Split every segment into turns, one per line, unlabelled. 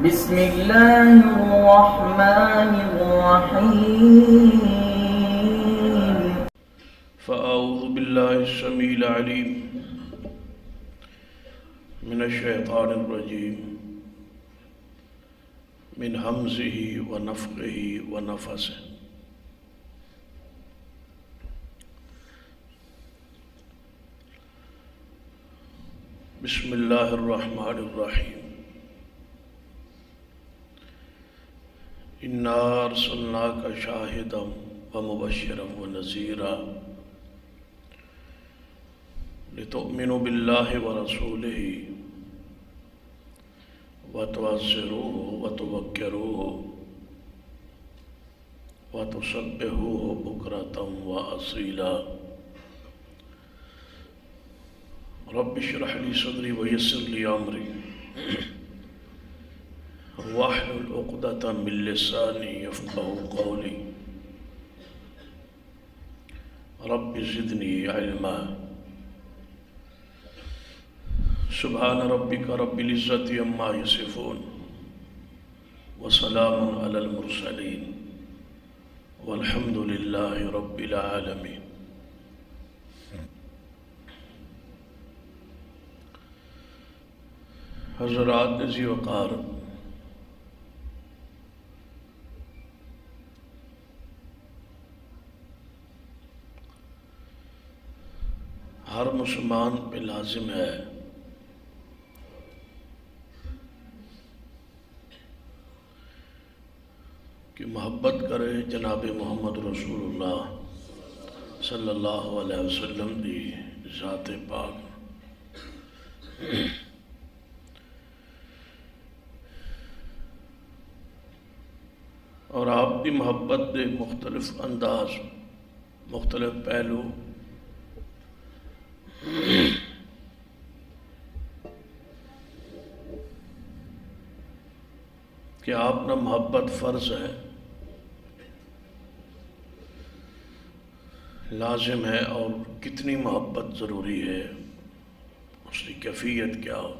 بسم الله الرحمن الرحيم.
فأعوذ بالله السميع العليم من الشيطان الرجيم من همزه ونفخه ونفثه. بسم الله الرحمن الرحيم. إنا أرسلناك شاهدا ومبشرا ونذيرا لتؤمنوا بالله ورسوله وتعزروه وتوقروه وتسبحوه بكرة وأصيلا. رب اشرح لي صدري ويسر لي أمري واحلل عقدة من لساني يفقهوا قولي. رب زدني علما. سبحان ربك رب العزة عما يصفون وسلام على المرسلين والحمد لله رب العالمين. حضرات ذی وقار، ہر مسلمان پہ لازم ہے کہ محبت کرے جناب محمد رسول اللہ صلی اللہ علیہ وسلم دی ذات پاک، اور آپ دی محبت دے مختلف انداز، مختلف پہلو کہ آپ نہ محبت فرض ہے، لازم ہے، اور کتنی محبت ضروری ہے، اس کی کیفیت کیا ہو،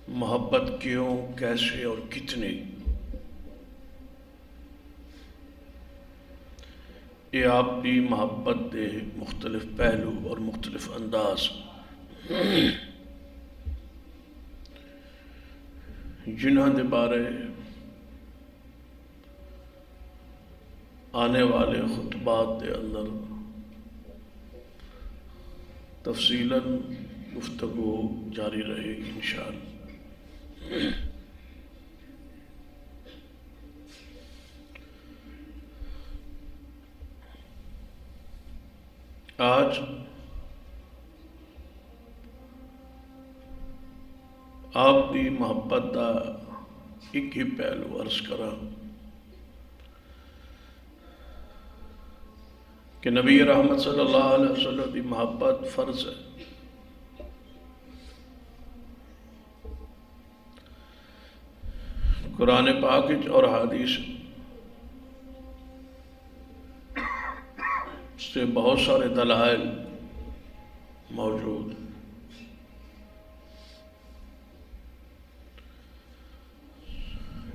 محبت کیوں، کیسے اور کتنی، یہ آپ دی محبت دے مختلف پہلو اور مختلف انداز جنہاں دے بارے آنے والے خطبات دے اندر تفصیلاً گفتگو جاری رہے گی انشاءاللہ۔ آج آپ دی محبت دا ایک ہی پہلو عرض کرا کہ نبی رحمت صلی اللہ علیہ وسلم دی محبت فرض ہے۔ قرآن پاک اور حدیث سے بہت سارے دلائل موجود،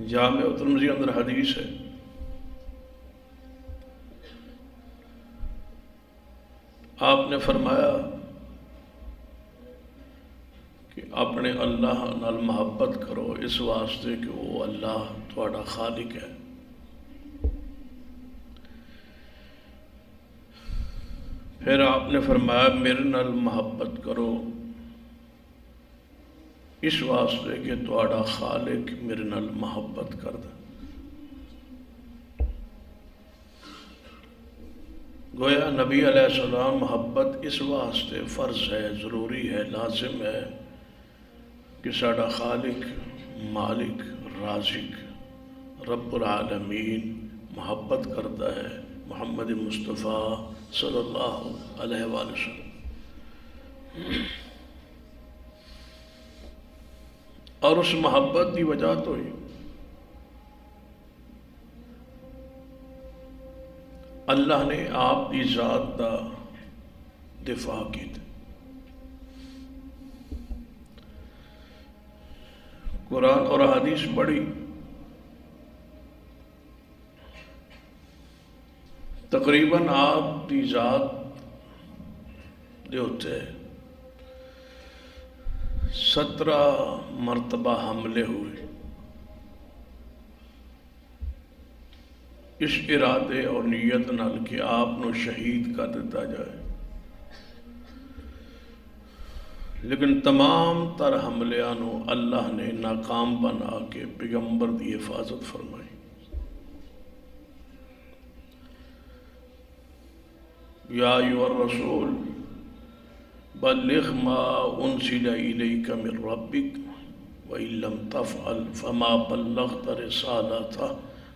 جامع ترمذی اندر حدیث ہے، آپ نے فرمایا کہ اپنے اللہ نال محبت کرو اس واسطے کہ وہ اللہ تہاڈا خالق ہے۔ پھر آپ نے فرمایا میرے نال محبت کرو اس واسطے کہ تہاڈا خالق میرے نال محبت کردا۔ گویا نبی علیہ السلام محبت اس واسطے فرض ہے، ضروری ہے، لازم ہے کہ ساڈا خالق، مالک، رازق، رب العالمین محبت کرتا ہے محمد مصطفیٰ صلی اللہ علیہ وآلہ وسلم، اور اس محبت کی وجہ تو ہی اللہ نے آپ کی ذات دا دفاع کی تھی۔ قرآن اور حدیث پڑھی، تقریباً آپ کی ذات دے ہوتے 17 مرتبہ حملے ہوئے اس ارادے اور نیت نال کہ آپ نو شہید کر دیتا جائے، لیکن تمام تر حملیاں نو اللہ نے ناکام بنا کے پیغمبر دی حفاظت فرمائی۔ یا ایھا الرسول بلغ ما انزل الیک من ربک وان لم تفعل فما بلغت رسالتہ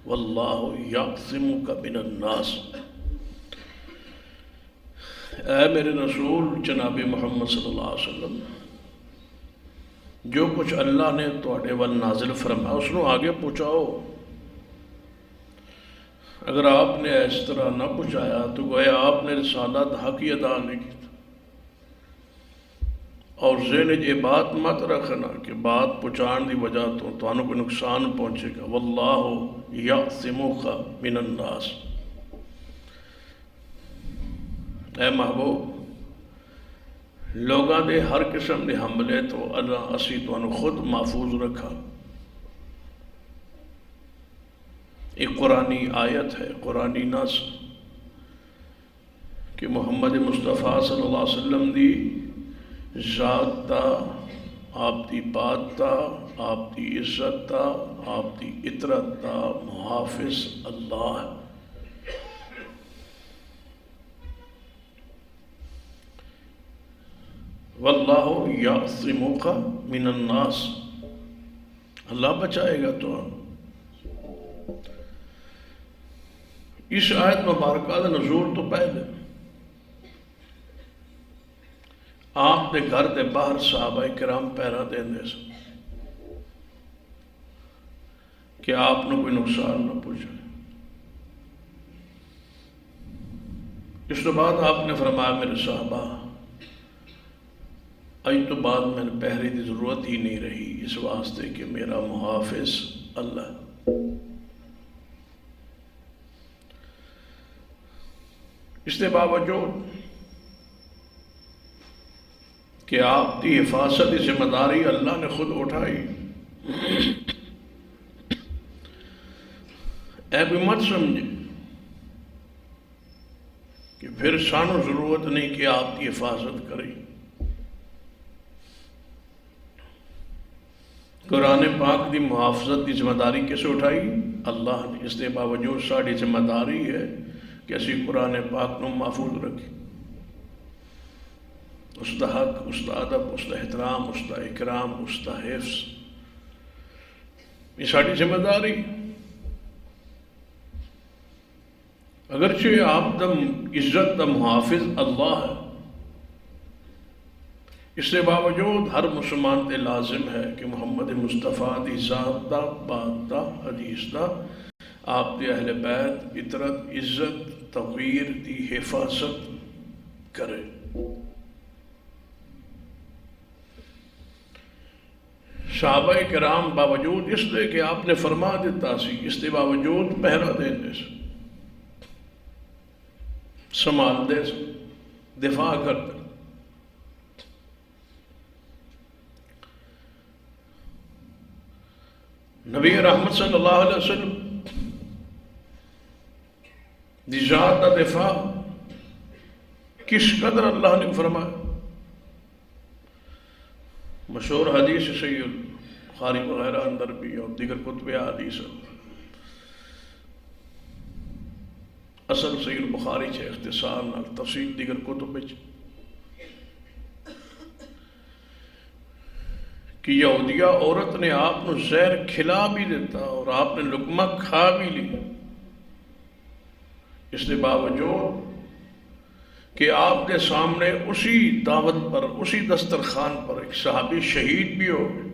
واللہ یعصمک من الناس۔ اے میرے رسول جناب محمد صلی اللہ علیہ وسلم، جو کچھ اللہ نے تواڈے ول نازل فرمایا اس نو آگے پہنچاؤ۔ اگر آپ نے اس طرح نہ پہنچایا تو گویا آپ نے رسالت حق ہی ادا نہیں کی۔ اور ذہن یہ بات مت رکھنا کہ بات پہنچان دی وجہ تو تانوں کوئی نقصان پہنچے گا۔ واللہ یعصمک من الناس۔ اے محبوب، لوگاں دے ہر قسم دے حملے تو اللہ اسی تانوں خود محفوظ رکھا۔ ایک قرآنی آیت ہے، قرآنی نص کہ محمد مصطفیٰ صلی اللہ علیہ وسلم دی ذات تا، آپ دی بات تا، آپ دی عزت تا، آپ دی عطرت تا محافظ اللہ۔ واللہ یعصمک من الناس، اللہ بچائے گا تو۔ اس آیت مبارکہ دا نزول تو پہلے آپ دے گھر دے باہر صحابہ کرام پہرا دیندے سن کہ آپ نے کوئی نقصان نہ پہنچے۔ اس تو بعد آپ نے فرمایا میرے صحابہ اج تو بعد میں نے پہرے کی ضرورت ہی نہیں رہی، اس واسطے کہ میرا محافظ اللہ۔ اس کے باوجود کہ آپ کی حفاظت کی ذمہ داری اللہ نے خود اٹھائی، اے کوئی مت سمجھے کہ پھر سانو ضرورت نہیں کہ آپ کی حفاظت کریں۔ قرآن پاک دی محافظت کی ذمہ داری کیسے اٹھائی؟ اللہ نے۔ اس کے باوجود ساری ذمہ داری ہے کہ اسی قرآن پاک نو محفوظ رکھیں، اس دا حق، اس دا ادب، اس دا احترام، اس دا اکرام، اس دا حفظ، یہ ساری ذمہ داری۔ اگرچہ آپ دا عزت دا محافظ اللہ ہے، اس کے باوجود ہر مسلمان تے لازم ہے کہ محمد مصطفیٰ دی ذات دا، بات دا، حدیث دا، آپ دی اہل بیت عطرت، عزت، توقیر دی حفاظت کرے۔ صحابہ کرام باوجود اس لئے کہ آپ نے فرما دیتا سی، اس کے باوجود پہرا دیندے سے، سنبھال دے سے، دفاع کرتے۔ نبی رحمت صلی اللہ علیہ وسلم دی ذات دا دفاع کس قدر اللہ نے فرمایا۔ مشہور حدیث صحیح البخاری وغیرہ اندر بھی اور دیگر کتب حدیث، اصل صحیح البخاری چھے اختصار نال تفصیل دیگر کتب چھے کہ یہودیہ عورت نے آپ نو زہر کھلا بھی دیتا اور آپ نے لقمہ کھا بھی لی، اس کے باوجود کہ آپ کے سامنے اسی دعوت پر، اسی دسترخوان پر ایک صحابی شہید بھی ہو گئے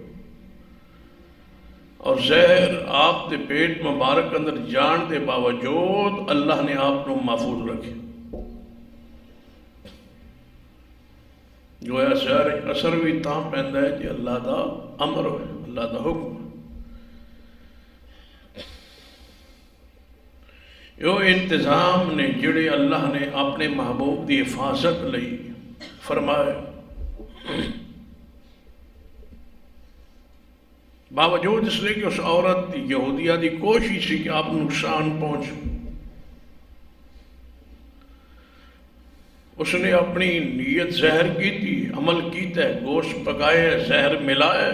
اور زہر آپ کے پیٹ مبارک اندر جان دے باوجود اللہ نے آپ کو محفوظ رکھے۔ گویا سحر اثر بھی تاں پیندا ہے کہ اللہ دا امر ہے، اللہ دا حکم۔ یہ انتظام نے جڑے اللہ نے اپنے محبوب دی حفاظت لئی فرمائے، باوجود اس لئے کہ اس عورت دی یہودیہ دی کوشش تھی کہ آپ نقصان پہنچ، اس نے اپنی نیت زہر کی تھی، عمل کیتا ہے، گوشت پکائے، زہر ملائے،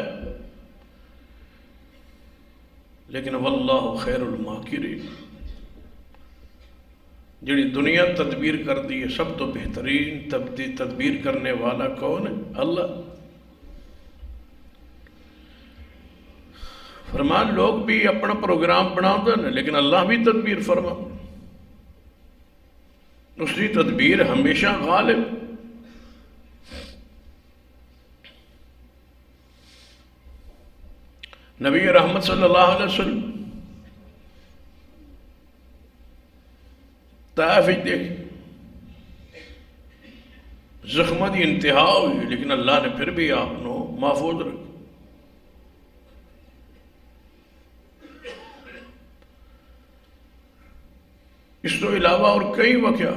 لیکن واللہ خیر الماکرین، جڑی دنیا تدبیر کر دی ہے سب تو بہترین تدبیر کرنے والا کون ہے؟ اللہ۔ فرمان لوگ بھی اپنا پروگرام بنا دیں لیکن اللہ بھی تدبیر فرما، اس کی تدبیر ہمیشہ غالب۔ نبی رحمت صلی اللہ علیہ وسلم طائف دیکھ زخمہ دی انتہا ہوئی لیکن اللہ نے پھر بھی آپ نو محفوظ رکھا۔ اس تو علاوہ اور کئی واقعہ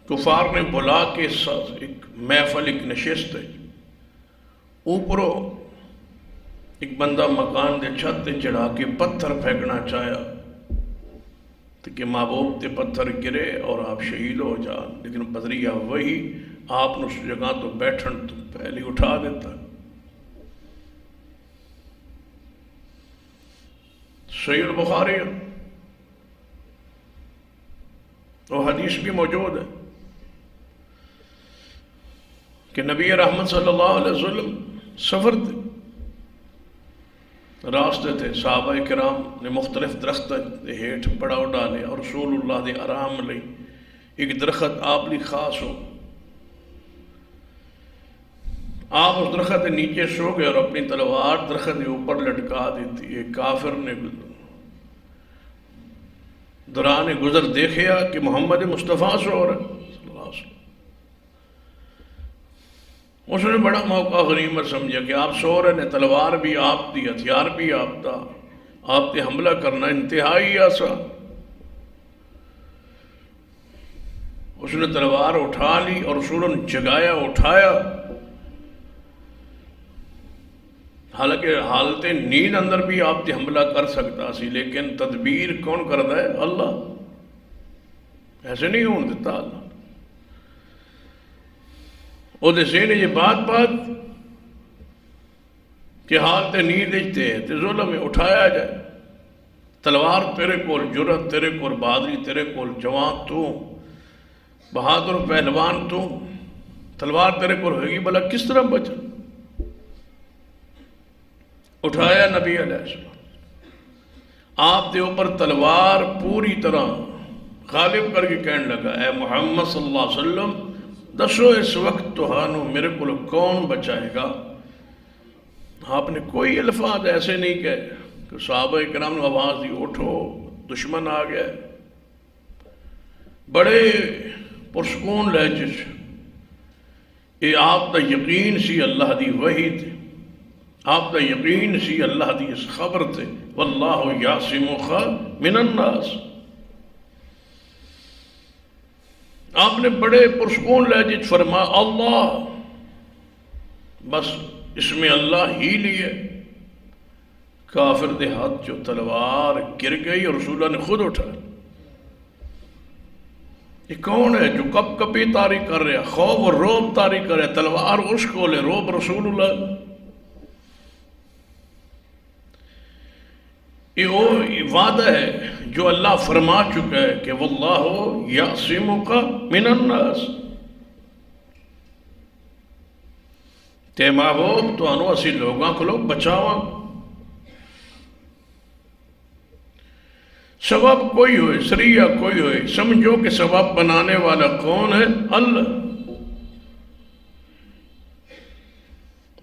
کفار نے بلا کے ساتھ ایک محفل، ایک نشست ہے، اوپروں ایک بندہ مکان دے چھت تے چڑھا کے پتھر پھینکنا چاہیا کہ محبوب تے پتھر گرے اور آپ شہید ہو جان، لیکن بدریہ وہی آپ نے اس جگہ تو بیٹھن تو پہلے اٹھا دیتا۔ صحیح البخاری وہ حدیث بھی موجود ہے کہ نبی رحمت صلی اللہ علیہ وسلم سفر تھے، راستے تھے، صحابہ کرام نے مختلف درخت ہیٹھ پڑاؤ ڈالے اور رسول اللہ دے آرام لئی ایک درخت آپ لی خاص ہو، آپ اس درخت نیچے سو گئے اور اپنی تلوار درخت کے اوپر لٹکا دیتی۔ ایک کافر نے دوران گزر دیکھیا کہ محمد مصطفیٰ سو رہے صلی اللہ علیہ وسلم، اس نے بڑا موقع غنیمت سمجھا کہ آپ سو رہے ہیں، تلوار بھی آپ دی، ہتھیار بھی آپ دا، آپ تے حملہ کرنا انتہائی آسان۔ اس نے تلوار اٹھا لی اور رسول نے جگایا، اٹھایا، حالانکہ حالت نیند اندر بھی آپ تے حملہ کر سکتا سی، لیکن تدبیر کون کرتا ہے؟ اللہ۔ ایسے نہیں ہون دیتا اللہ۔ وہ دے ذہن یہ بات کہ حالت نیند اجتے ہیں تے ظلم اٹھایا جائے، تلوار تیرے کول، جرت تیرے کول، بہادری تیرے کول، جوان تو، بہادر پہلوان تو، تلوار تیرے کول ہوگی، بھلا کس طرح بچا؟ اٹھایا نبی علیہ السلام، آپ دے اوپر تلوار پوری طرح غالب کر کے کہنے لگا، اے محمد صلی اللہ علیہ وسلم دسو اس وقت تہانو میرے کو کون بچائے گا؟ آپ نے کوئی الفاظ ایسے نہیں کہے کہ صحابہ کرام نے آواز دی اٹھو دشمن آ گیا۔ بڑے پرسکون لہجے یہ آپ دا یقین سی اللہ دی وحی تھی، آپ دا یقین سی اللہ دی اس خبر تے، واللہ یعصمک من الناس۔ آپ نے بڑے پرسکون لہجے فرما اللہ، بس اس میں اللہ ہی لیے۔ کافر دے ہاتھ جو تلوار گر گئی اور رسول اللہ نے خود اٹھا۔ یہ کون ہے جو کب کبھی طاری کر رہا، خوف اور روب طاری کر رہا، تلوار اس کو لے، روب رسول اللہ۔ یہ وعدہ ہے جو اللہ فرما چکا ہے کہ واللہ یعصمک من الناس، تے محبوب تو انو اسی لوگاں کو لوگ بچاواں۔ سبب کوئی ہوئے، ذریعہ کوئی ہوئے، سمجھو کہ سبب بنانے والا کون ہے؟ اللہ۔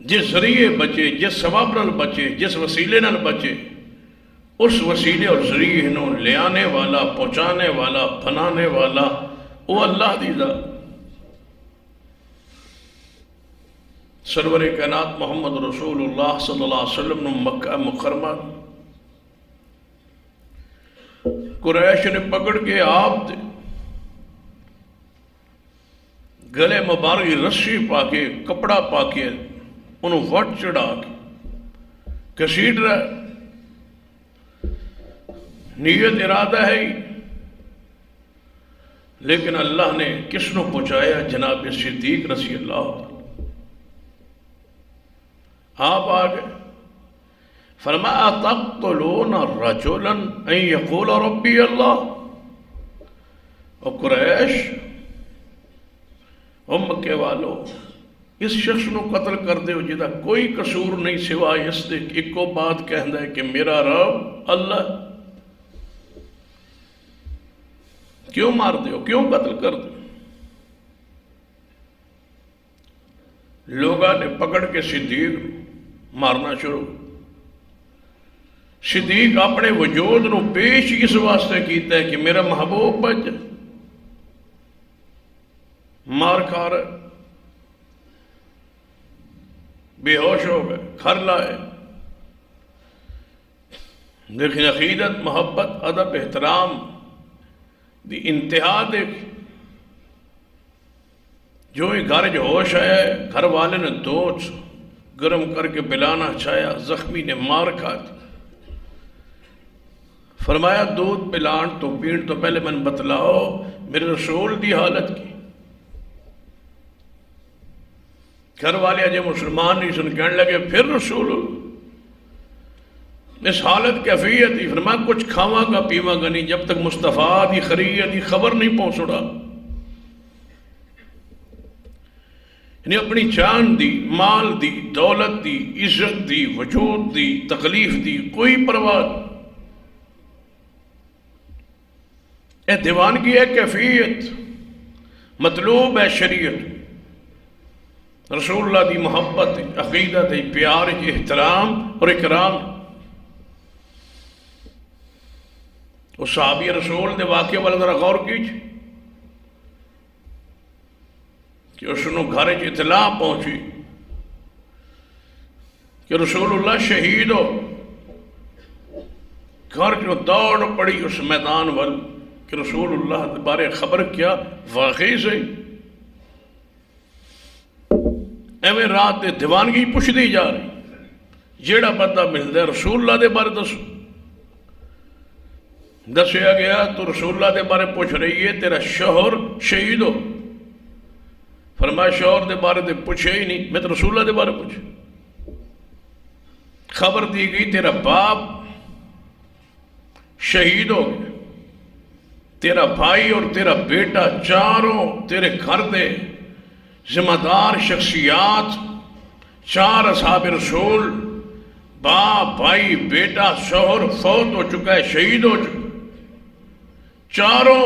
جس ذریعے بچے، جس سبب نال بچے، جس وسیلے نال بچے، اس وسیلے اور ذریعے انہوں لے آنے والا، پہنچانے والا، بنانے والا وہ اللہ دی ذات۔ سرور کائنات محمد رسول اللہ صلی اللہ علیہ وسلم نے مکہ مکرمہ قریش نے پکڑ کے آپ دے گلے مبارک رسی پا کے کپڑا پا کے انہوں وٹ چڑھا کے کسیٹ رہا نیت ارادہ ہے ہی، لیکن اللہ نے کس نو پہنچایا؟ جناب صدیق رضی اللہ عنہ۔ آپ آگئے فرمایا تقتلون رجلا ان یقول ربی اللہ، اور قریش مکے والو اس شخص نو قتل کر دے جدا کوئی قصور نہیں سوائے اس دے ایک کو بات کہندا ہے کہ میرا رب اللہ۔ کیوں مار دیو؟ کیوں قتل کر دیو؟ لوگاں نے پکڑ کے صدیق مارنا شروع۔ صدیق اپنے وجود نو پیش اس واسطے کیتا ہے کہ میرا محبوب بچ جائے، مار کھا رہے، بے ہوش ہو گئے، گھر لائے۔ لیکن عقیدت، محبت، ادب، احترام دی انتہا دیکھ، جو ہی گھر جو ہوش آیا ہے گھر والے نے دودھ گرم کر کے پلانا چاہیا، زخمی نے مار کھا دی۔ فرمایا دودھ پلان تو پین تو پہلے میں نے بتلاؤ میرے رسول دی حالت کی۔ گھر والے اجے مسلمان نہیں سن، کہنے لگے پھر رسول اس حالت کیفیت ہی؟ فرمایا کچھ کھاواں گا پیواں گا نہیں جب تک مصطفیٰ دی خرید دی خبر نہیں پہنچڑا۔ یعنی اپنی جان دی، مال دی، دولت دی، عزت دی، وجود دی، تکلیف دی کوئی پرواہ نہیں۔ اے دیوانگی ہے کیفیت، مطلوب ہے شریعت، رسول اللہ دی محبت، عقیدت، پیار، احترام اور اکرام۔ اس صحابی رسول دے واقعے والا ذرا غور کیجئے کہ اس نے گھر اطلاع پہنچی کہ رسول اللہ شہید ہو۔ گھر جو دوڑ پڑی اس میدان وال کہ رسول اللہ دے بارے خبر کیا واقعی سے ایویں رات دے دیوانگی پوچھ دی جا رہی، جیڑا بندہ ملتا ہے رسول اللہ دے بارے دسیا گیا تو رسول اللہ دے بارے پوچھ رہی ہے تیرا شوہر شہید ہو۔ فرمایا شوہر دے بارے دے پوچھے ہی نہیں، میں تو رسول اللہ دے بارے پوچھے۔ خبر دی گئی تیرا باپ شہید ہو گیا، تیرا بھائی اور تیرا بیٹا چاروں تیرے گھر دے ذمہ دار شخصیات، چار اصحاب رسول، باپ، بھائی، بیٹا، شوہر فوت ہو چکا ہے، شہید ہو چکا، چاروں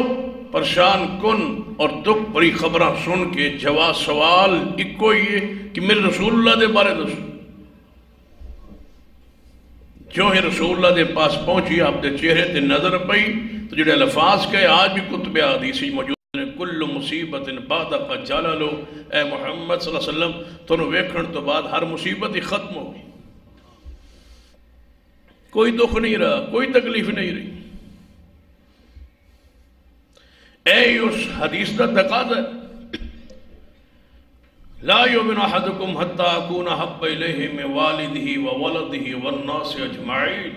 پریشان کن اور دکھ بری خبریں سن کے جواب سوال ایکو ہی ہے کہ میرے رسول اللہ دے بارے دس۔ جو ہی رسول اللہ دے پاس پہنچی آپ دے چہرے تے نظر پئی تو جڑے الفاظ کہے آج بھی کتب حدیث موجود ہیں، کل مصیبت بعدک جلل، اے محمد صلی اللہ علیہ وسلم تو ویکھن تو بعد ہر مصیبت ہی ختم ہو گئی، کوئی دکھ نہیں رہا، کوئی تکلیف نہیں رہی۔ اے اس حدیث دا تقاضا ہے لا یؤمن احدکم حتی اکون احب الیہ من والدہ وولدہ والناس اجمعین،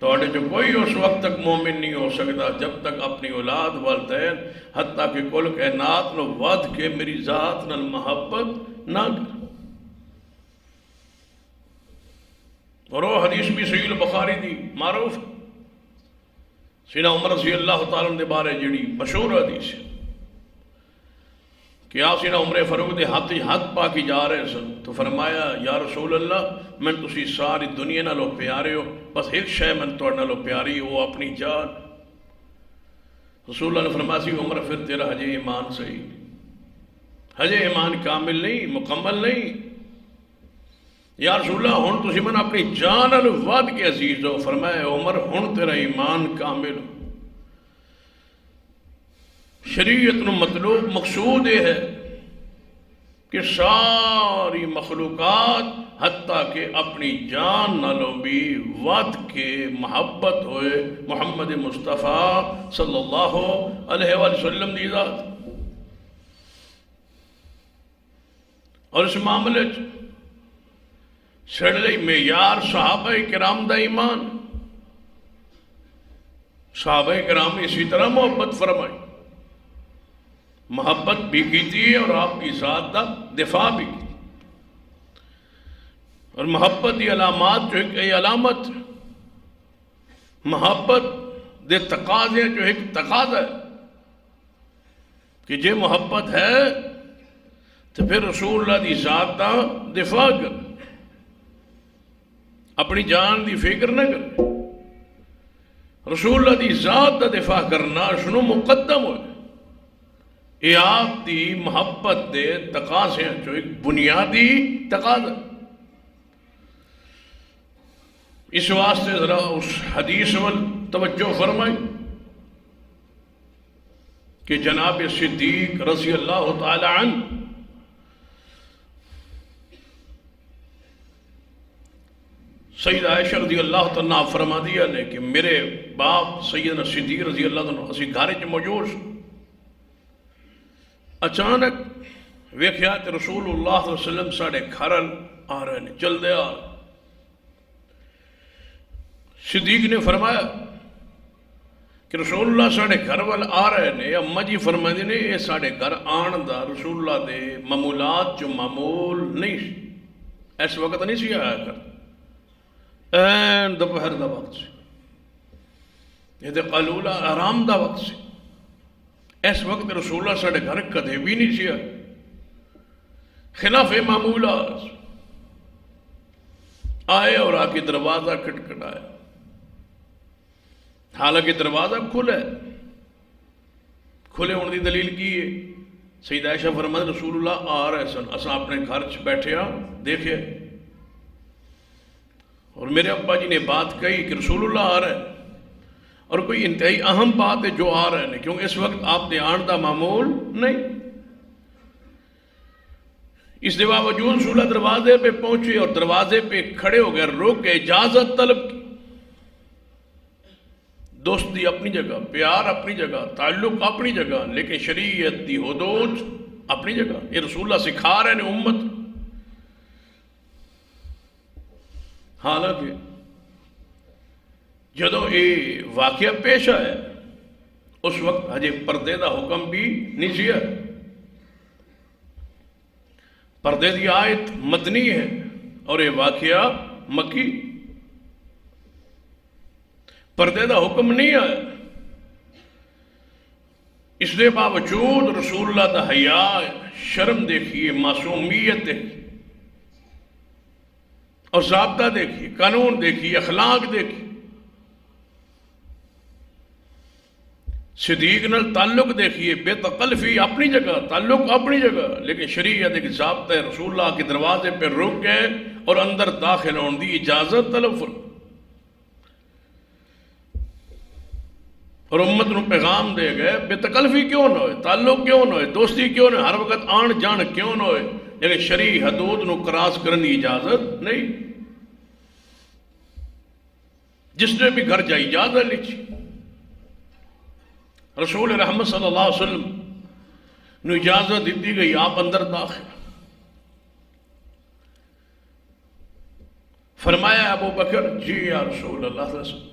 توڑے جو کوئی اس وقت تک مومن نہیں ہو سکتا جب تک اپنی اولاد، والدین، حتیٰ کہ کل کائنات نو ود کے میری ذات نال محبت نہ کر۔ اور وہ حدیث بھی صحیح البخاری دی معروف سیدنا عمر رضی اللہ تعالیٰ دے بارے جڑی مشہور حدیث ہے کہ آپ سیدنا عمر فاروق دے ہاتھ پا کے جا رہے سن تو فرمایا یا رسول اللہ میں تسی ساری دنیا نالو پیارے ہو، بس ایک شے میں توڑ نالو پیاری ہو، وہ اپنی جان۔ رسول اللہ نے فرمایا سی عمر پھر تیرا حجے ایمان صحیح، حجے ایمان کامل نہیں، مکمل نہیں۔ یا رسول اللہ ہن تسی من اپنی جان ود کے عزیز ہو۔ فرمایا عمر ہن تیرا ایمان کامل ہو۔ شریعت نو مطلوب مقصود یہ ہے کہ ساری مخلوقات حتیٰ کہ اپنی جان نالوں بھی ود کے محبت ہوئے محمد مصطفیٰ صلی اللہ علیہ وآلہ وسلم دی ذات. اور اس معاملے سڑلے معیار صحابہ کرام دا ایمان. صحابہ کرام اسی طرح محبت فرمائی، محبت بھی کی تھی اور آپ کی ذات دا دفاع بھی کی. اور محبت دی علامات جو ایک علامت، محبت دے تقاضے جو ایک تقاضا ہے کہ جے محبت ہے تو پھر رسول اللہ دی ذات دا دفاع کر، اپنی جان دی فکر نہ کر. رسول اللہ دی ذات دا دفاع کرنا شنو مقدم ہوئے. یہ آپ دی محبت دے تقاضے جو ایک بنیادی تقاضا. اس واسطے ذرا اس حدیث وال توجہ فرمائی کہ جناب صدیق رضی اللہ تعالی عنہ سید عائشہ رضی اللہ تعالیٰ فرما دیا نے کہ میرے باپ سیدنا صدیق رضی اللہ تعالیٰ اسی گھر چ موجود اچانک ویکھیا تے رسول اللہ صلی اللہ علیہ وسلم ساڑھے گھر آ رہے ہیں، چل دے آ. صدیق نے فرمایا کہ رسول اللہ ساڑھے گھر وال آ رہے ہیں. اماں جی فرما دی نے یہ ساڑھے گھر آن دا رسول اللہ دے معمولات جو معمول نہیں اس وقت نہیں سی آیا کر، این دوپہر دا وقت سے، یہ تے قلولہ آرام دا وقت سے. اس وقت رسول اللہ ساڑھے گھر کدے بھی نہیں سی آیا، خلاف معمولات آئے اور آ کے دروازہ کھٹکھٹایا. حالانکہ دروازہ کھلا ہے، کھلے ہونے دی دلیل کی ہے. سیدہ عائشہ فرماتی رسول اللہ آ رہے سن، اساں اپنے گھر چ بیٹھے ہاں دیکھے اور میرے ابا جی نے بات کہی کہ رسول اللہ آ رہے ہیں، اور کوئی انتہائی اہم بات ہے جو آ رہے ہیں کیونکہ اس وقت آپ نے آن دا معمول نہیں. اس کے باوجود رسول اللہ دروازے پہ پہنچے اور دروازے پہ کھڑے ہو گئے، روک کے اجازت طلب کی. دوستی اپنی جگہ، پیار اپنی جگہ، تعلق اپنی جگہ، لیکن شریعت دی حدود اپنی جگہ. یہ رسول اللہ سکھا رہے ہیں امت. حالانکہ جدو یہ واقعہ پیش آیا اس وقت ہجے پردے دا حکم بھی نہیں سی. پردے دی آیت مدنی ہے اور یہ واقعہ مکی. پردے دا حکم نہیں آیا، اس لئے باوجود رسول اللہ دا حیاء، شرم دیکھیے، معصومیت دیکھیے اور ضابطہ دیکھیے، قانون دیکھیے، اخلاق دیکھیے. صدیق نال تعلق دیکھیے، بے تکلفی اپنی جگہ، تعلق اپنی جگہ، لیکن شریعت ایک ضابطہ ہے. رسول اللہ کے دروازے پہ رک گئے اور اندر داخل ہونے دی اجازت طلب فرمائی اور امت نو پیغام دے گئے بے تکلفی کیوں نہ ہوئے، تعلق کیوں نہ ہوئے، دوستی کیوں نہ ہوئے، ہر وقت آن جان کیوں نہ ہوئے، لیکن شرعی حدود نو کراس کرنے کی اجازت نہیں. جس نے بھی گھر جائی اجازت لیچی. رسول رحمت صلی اللہ علیہ وسلم نو اجازت دیتی گئی، آپ اندر داخل. فرمایا ابو بکر جی یا رسول اللہ صلی اللہ علیہ وسلم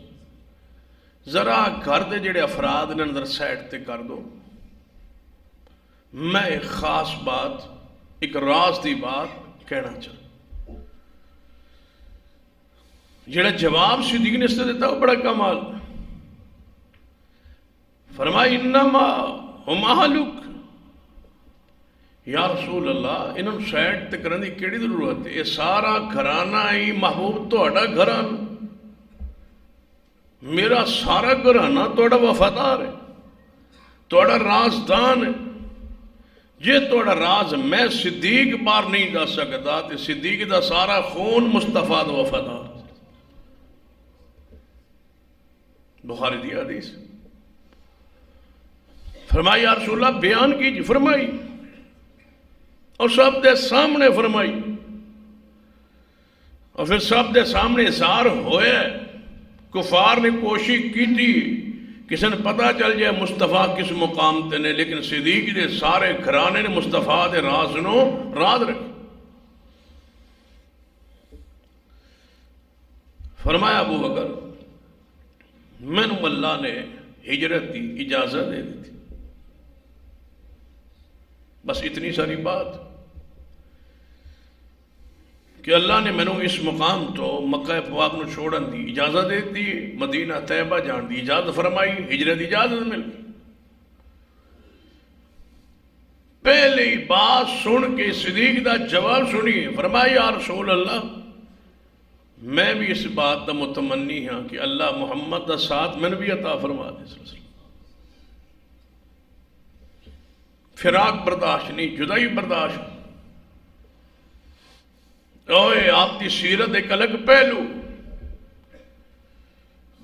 ذرا گھر دے جڑے افراد نے اندر سائٹ تے کر دو، میں ایک خاص بات، ایک راز دی بات کہنا چاہتا. جڑا جواب صدیق نے اس سے دیتا وہ بڑا کمال. فرمائی انما ہم اہلک، یا رسول اللہ انہوں سائٹ تے کرنے دی کیڑی ضرورت ہے، یہ سارا گھرانہ ہی محبوب توڑا گھرانہ، میرا سارا گھرانہ توڑا وفادار ہے، توڑا رازدان ہے. جے توڑا راز میں صدیق بار نہیں دا سکتا تے صدیق دا سارا خون مصطفیٰ دا وفادار. بخاری دی حدیث. فرمائی یا رسول اللہ بیان کیجئے. فرمائی اور سب دے سامنے فرمائی، اور پھر سب دے سامنے اظہار ہویا ہے۔ کفار نے کوشش کی تھی کسی نے پتہ چل جائے مصطفیٰ کس مقام تے نے، لیکن صدیق دے سارے گھرانے نے مصطفیٰ دے راز نو راز رکھی۔ فرمایا ابو بکر میں نے اللہ نے ہجرت کی اجازت دے دی تھی، بس اتنی ساری بات کہ اللہ نے میں نے اس مقام تو مکہ پاک نو چھوڑن دی اجازت دے دی، مدینہ طیبہ جان دی اجازت فرمائی، ہجرت اجازت مل گئی۔ پہلی بات سن کے صدیق دا جواب سنی، فرمایا یا رسول اللہ میں بھی اس بات دا متمنی ہاں کہ اللہ محمد دا ساتھ میں نے بھی عطا فرما دے۔ فراق برداشت نہیں، جدائی برداشت۔ اوے آپ کی سیرت ایک الگ پہلو،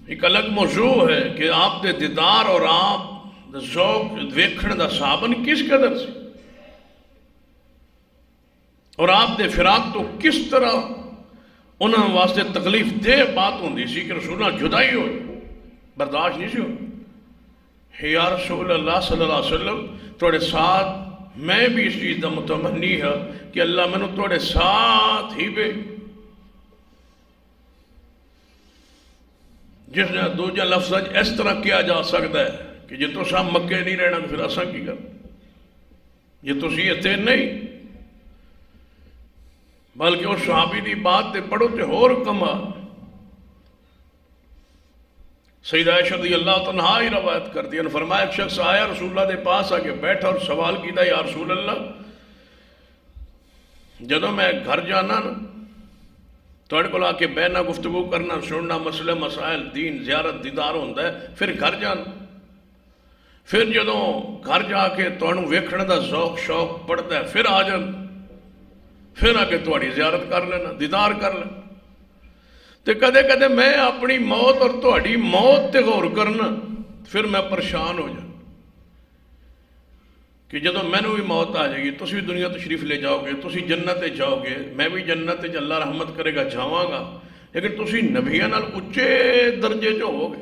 ایک الگ موضوع ہے کہ آپ دے دیدار اور آپ ذوق ویکھن دا سابن کس قدر سے، اور آپ دے فراق تو کس طرح انہاں واسطے تکلیف دہ بات ہوندی سی کہ رسول اللہ جدائی ہوئی برداشت نہیں سی ہوئی۔ یا رسول اللہ صلی اللہ علیہ وسلم توڑے ساتھ میں بھی اس چیز دا متمنی ہے کہ اللہ میں نے توڑے ساتھ ہی بے، جس نے دوجہ لفظ اس طرح کیا جا سکتا ہے کہ جی تو سام مکے نہیں رہنا تو پھر ایسا کی کر، یہ تو سیئتے نہیں، بلکہ اس صحابی دی بات تے پڑھو تے اور کما۔ سیدہ عائشہ رضی اللہ عنہا ہی روایت کر دی، فرمایا ایک شخص آیا رسول اللہ دے پاس آ کے بیٹھا اور سوال کیتا، یا رسول اللہ جدو میں گھر جانا نا توڑے کو لا کے بہنا گفتگو کرنا سننا مسئلہ مسائل دین زیارت دیدار ہوندہ ہے، پھر گھر جانا، پھر جدو گھر جا کے توڑوں ویکھنے دا ذوق شوق پڑتا ہے، پھر آ جانا، پھر آ کے توڑی زیارت کر لینا دیدار کر لینا۔ تے کدے کدے میں اپنی موت اور توڑی موت تے غور کرنا، پھر میں پریشان ہو جانا کہ جدو میں نے بھی موت آ جائے گی تسی بھی دنیا تشریف لے جاؤ گے، تسی جنت جاؤ گے، میں بھی جنت اللہ رحمت کرے گا جاواں گا، لیکن تسی نبیاں نال اچھے درجے جو ہو گے،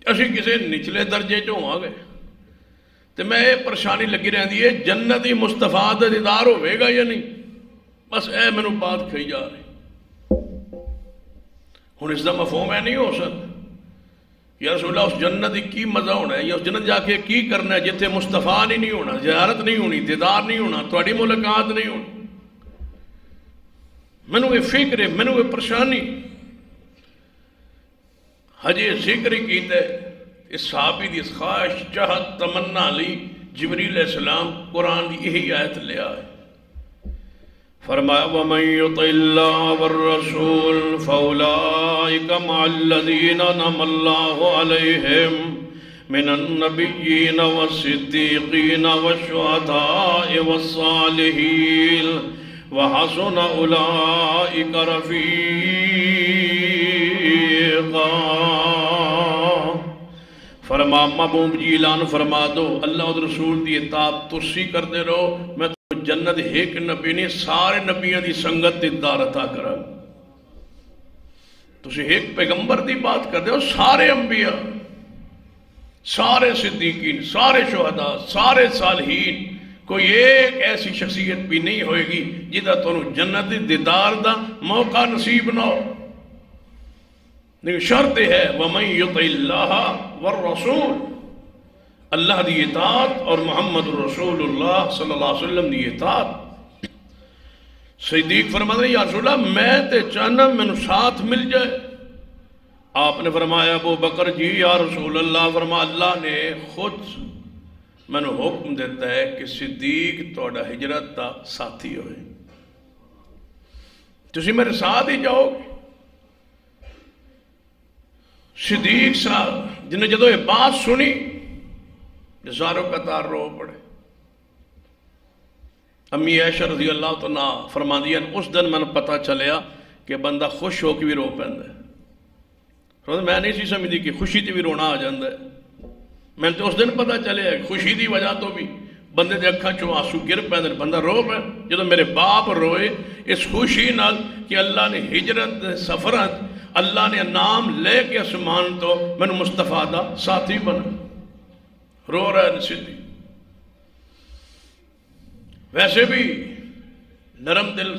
اسی کسے نچلے درجے جو ہو گئے، تے میں پریشانی لگی رہندی ہے جنتی مصطفیٰ دا دیدار ہوئے گا یا نہیں، بس اے میں نے بات کھئی جا رہی۔ ہن اس دا مفہوم ہے نہیں ہو سکتا یا رسول اللہ اس جنت کی مزہ ہونا ہے، یا اس جنت جا کے کی کرنا ہے جتھے مصطفیٰ نہیں ہونا، زیارت نہیں ہونی، دیدار نہیں ہونا، تھوڑی ملاقات نہیں ہونی۔ میں نے فکر ہے، میں نے پریشانی حجی ذکر کیتا ہے، اس صحابی دی اس خواہش چاہت تمنا لی، جبریل علیہ السلام قرآن دی یہی آیت لے آئے، فرمایا وَمَن يُطِعِ اللَّهَ وَالرَّسُولَ فَأُولَٰئِكَ مَعَ الَّذِينَ أَنْعَمَ اللَّهُ عَلَيْهِمْ مِنَ النَّبِيِّينَ وَالصِّدِّيقِينَ وَالشُّهَدَاءِ وَالصَّالِحِينَ وَحَسُنَ أُولَٰئِكَ رَفِيقًا۔ فرما محبوب جی اعلان فرما دو اللہ اور رسول دی اطاعت تسی کر دے رہو، میں جنت ایک نبی نے سارے نبیاں دی سنگت دیدار عطا کرا، تسی ایک پیغمبر دی بات کر دے ہو، سارے انبیاء، سارے صدیقین، سارے شہداء، سارے صالحین، کوئی ایک ایسی شخصیت بھی نہیں ہوئے گی جدہ تنہوں جنت دیدار دا موقع نصیب نہ ہو، لیکن شرط ہے وَمَن يُطِعِ اللَّهَ وَالرَّسُولَ، اللہ دی اطاعت اور محمد رسول اللہ صلی اللہ علیہ وسلم دی اطاعت۔ صدیق فرماتے ہیں یا رسول اللہ میں تے چاہنا میں نے ساتھ مل جائے، آپ نے فرمایا ابو بکر جی یا رسول اللہ، فرما اللہ نے خود میں نے حکم دیتا ہے کہ صدیق توڑا ہجرت دا ساتھی ہوئے، تسی میرے ساتھ ہی جاؤ گے۔ صدیق صاحب جنہیں جدو یہ بات سنی زاروں قطار رو پڑے، امی عائشہ رضی اللہ عنہ فرما دیا اس دن میں نے پتہ چلیا کہ بندہ خوش ہو کے بھی رو پہندا ہے، میں نہیں سی سمجھ دی کہ خوشی تے بھی رونا آ جاندہ ہے، میں تو اس دن پتہ چلیا خوشی دی وجہ تو بھی بندے دے اکھاں چوں آنسو گر پہ بندہ رو پہ جدو میرے باپ روئے اس خوشی نال کہ اللہ نے ہجرت سفرت اللہ نے نام لے کے اسمان تو میں نے مصطفیٰ دا ساتھی بنا رو رہا ہے صدیق ویسے بھی نرم دل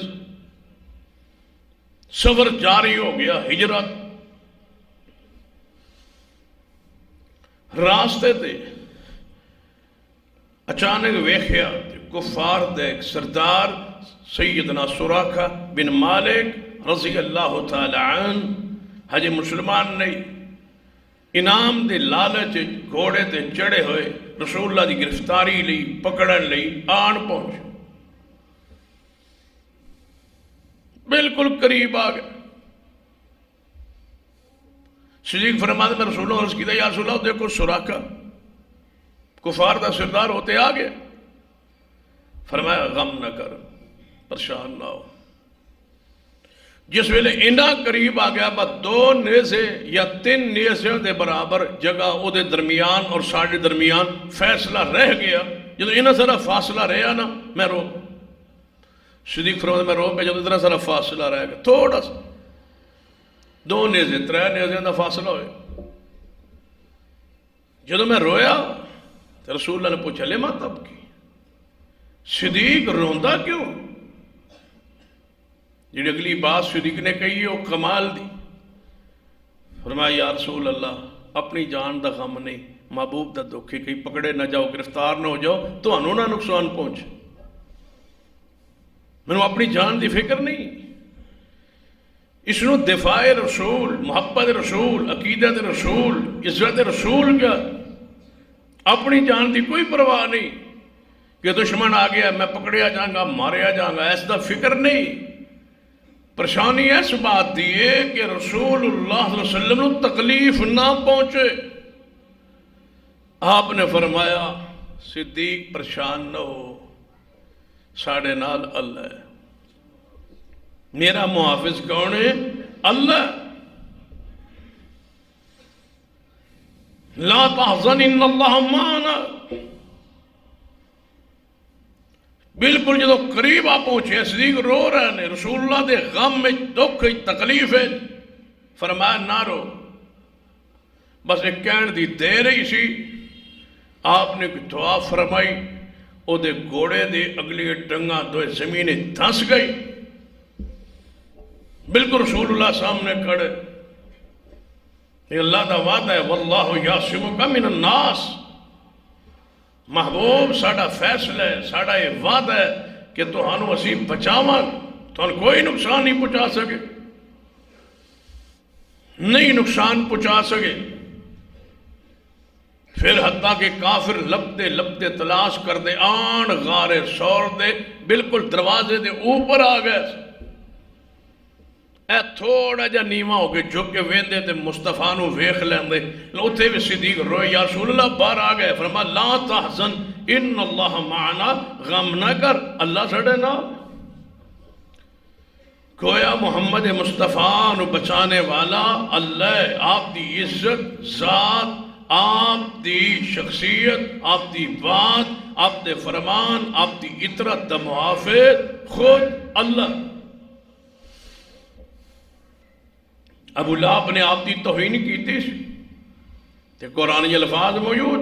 سفر جاری ہو گیا ہجرت راستے تے اچانک ویکھیا کفار دے ایک سردار سیدنا سراقہ بن مالک رضی اللہ تعالی عنہ حج مسلمان نہیں انعام دے لالچ گھوڑے تے چڑھے ہوئے رسول اللہ دی گرفتاری لی پکڑن لی آن پہنچ بالکل قریب آ گئے صدیق فرماتے میں رسول اللہ عرض کی یا رسول اللہ دیکھو سراقہ کفار دا سردار ہوتے آ گئے فرمایا غم نہ کر پریشان نہ ہو جس ویلے انہا قریب آ گیا با 2 نیزے یا 3 نیزے دے برابر جگہ او دے درمیان اور ساڑھے درمیان فیصلہ رہ گیا جدو انہا سارا فاصلہ رہا نا میں رو صدیق فرماتے میں رو پہ جدو اتنا سارا فاصلہ رہ گیا تھوڑا سا 2 نیزے 3 نیزے دا فاصلہ ہوئے جدو میں رویا تو رسول اللہ نے پوچھا لما تب کی صدیق روندہ کیوں جی اگلی بات صدیق نے کہی ہو کمال دی فرمایا یا رسول اللہ اپنی جان دا غم نہیں محبوب دا دکھی کہیں پکڑے نہ جاؤ گرفتار نہ ہو جاؤ تو انہوں نہ نقصان پہنچ میں نے اپنی جان دی فکر نہیں اس نے دفاع رسول محبت رسول عقیدت رسول عزت رسول کیا اپنی جان دی کوئی پرواہ نہیں کہ دشمن آ گیا میں پکڑیا جاؤں گا ماریا جاؤں گا ایسا فکر نہیں پریشانی اس بات دیئے کہ رسول اللہ صلی اللہ علیہ وسلم نے تکلیف نہ پہنچے آپ نے فرمایا صدیق پریشان نہ ہو ساڑھے نال اللہ ہے میرا محافظ کون ہے اللہ لا تحزن ان اللہ معنا بالکل جدو قریب آ پہنچے صدیق رو رہے نے رسول اللہ دے غم میں دکھ تکلیف ہے فرمایا نہ رو بس ایک کہن دی دے رہی سی آپ نے کوئی دعا فرمائی او دے گھوڑے دے اگلی ٹنگا دو زمینیں دھنس گئی بالکل رسول اللہ سامنے کھڑے یہ اللہ دا وعدہ ہے واللہ یعصمک من الناس محبوب ساڑھا فیصلہ ہے ساڑھا یہ وعدہ ہے کہ تہانوں اسی بچاواں تہانوں کوئی نقصان نہیں پہنچا سکے نہیں نقصان پہنچا سکے پھر حتیٰ کہ کافر لپتے لپتے تلاش کر دے آن غارے سور دے بالکل دروازے دے اوپر آ گئے اے تھوڑا جا نیمہ ہو کے جھک کے ویندے تے مصطفیٰ نو ویخ لیندے اتھے بھی صدیق روئے یا رسول اللہ باہر آ گئے فرما لا تحزن ان اللہ معنا غم نہ کر اللہ سڑے نا گویا محمد مصطفیٰ نو بچانے والا اللہ آپ دی عزت ذات آپ دی شخصیت آپ دی بات آپ دے فرمان آپ دی اطرت دا محافظ خود اللہ ابو لہب نے آپ دی توہین کی تھی تے قرآن یہ الفاظ موجود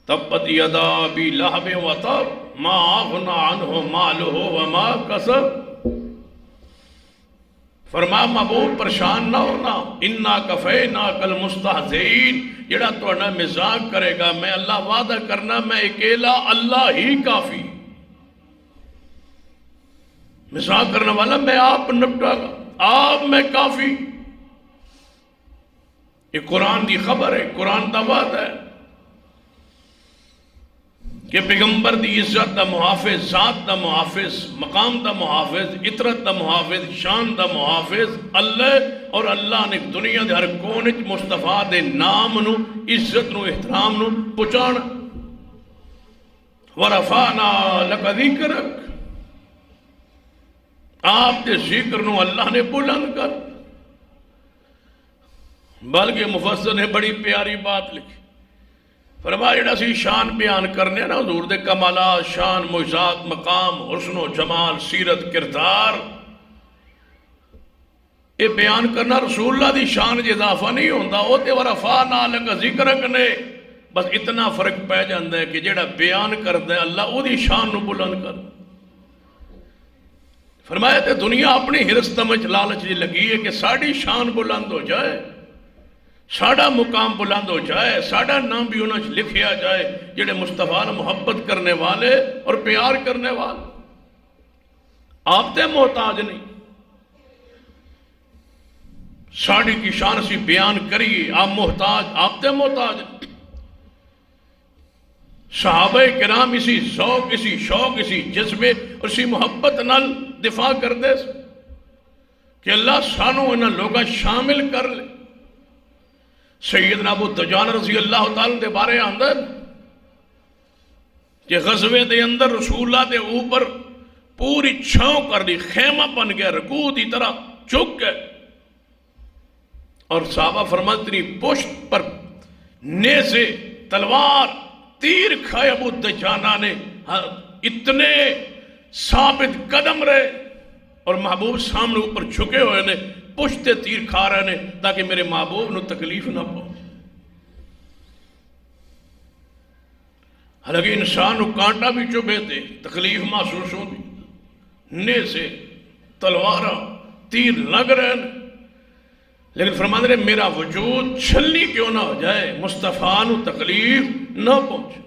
تبت یدا ابی لہب و تب ما اغنا عنہ مالہ وما کسب فرما محبوب پریشان نہ ہونا انا کفیناک المستہزئین جڑا تو نہ مزاق کرے گا میں اللہ وعدہ کرنا میں اکیلا اللہ ہی کافی مزاق کرنے والا میں آپ نپٹا گا آپ میں کافی یہ قرآن دی خبر ہے قرآن دا وعدہ ہے کہ پیغمبر دی عزت دا محافظ ذات دا محافظ مقام دا محافظ اطرت دا محافظ شان دا محافظ اللہ اور اللہ نے دنیا دے ہر کونچ مصطفیٰ دے نام نو عزت نو احترام نو پہنچانا وَرَفَعْنَا لَكَ ذِكْرَكَ آپ دے ذکر نو اللہ نے بلند کر بلکہ مفسر نے بڑی پیاری بات لکھی فرمایا جڑا سی شان بیان کرنے نا حضور دے کمالات، شان، معجزات، مقام، حسن و جمال، سیرت، کردار، یہ بیان کرنا رسول اللہ دی شان جے اضافہ نہیں ہوندہ، وہ تے ورفعنا لک ذکرک نے بس اتنا فرق پہ جاندہ ہے کہ جڑا بیان کردہ ہے اللہ وہ دی شان نو بلند کر. فرمایا تے دنیا اپنی حرص تمچ لالچ جی لگی ہے کہ ساڑی شان بلند ہو جائے، ساڑا مقام بلند ہو جائے، ساڑا نام بھی انہاں لکھیا جائے جڑے مصطفیٰ نے محبت کرنے والے اور پیار کرنے والے. آپ تے محتاج نہیں، ساڑی کی شان سی بیان کریے، آپ محتاج، آپ تے محتاج نہیں. صحابہ کرام اسی ذوق، اسی شوق، اسی جذبے، اسی محبت نال دفاع کر دے کہ اللہ سانو انہاں لوگاں شامل کر لے. سیدنا ابو دجان رضی اللہ تعالیٰ دے بارے اندر کہ غزوے دے اندر رسول اللہ دے اوپر پوری چھاؤں کر لی، خیمہ بن گیا، رکوع دی طرح چک گئے، اور صحابہ فرماتے ہیں پشت پر نیزے، تلوار، تیر کھائے ابو دجانہ نے، اتنے ثابت قدم رہے اور محبوب سامنے اوپر جھکے ہوئے نے، پشتے تیر کھا رہے نے تاکہ میرے محبوب نو تکلیف نہ پہنچے. حالانکہ انسان نو کانٹا بھی چبھے دے تکلیف محسوس ہوں دی، نیزے، تلوارہ، تیر لگ رہے ہیں، لیکن فرماتے ہیں میرا وجود چھلنی کیوں نہ ہو جائے، مصطفیٰ نو تکلیف نہ پہنچے.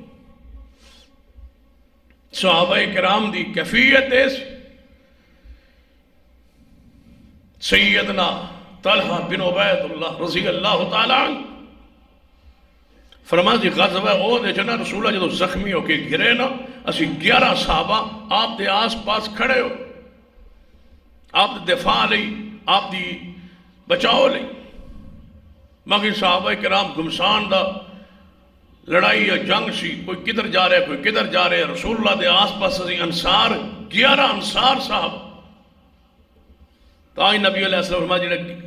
صحابہ کرام دی کیفیت ایسی. سیدنا طلحہ بن عبید اللہ رضی اللہ تعالیٰ عنہ فرمایا جی غزوہ احد جنا رسول اللہ جدو زخمی ہو کے گرے نا، اسی 11 صحابہ آپ دے آس پاس کھڑے ہو، آپ دے دفاع لئی، آپ دی بچاؤ لئی. باقی صحابہ کرام گمسان دا لڑائی یا جنگ سی، کوئی کدھر جا رہے کوئی کدھر جا رہے، رسول اللہ دے آس پاس اسی انصار 11 انصار صاحب. تو آئی نبی علیہ السلام فرمایا جنہیں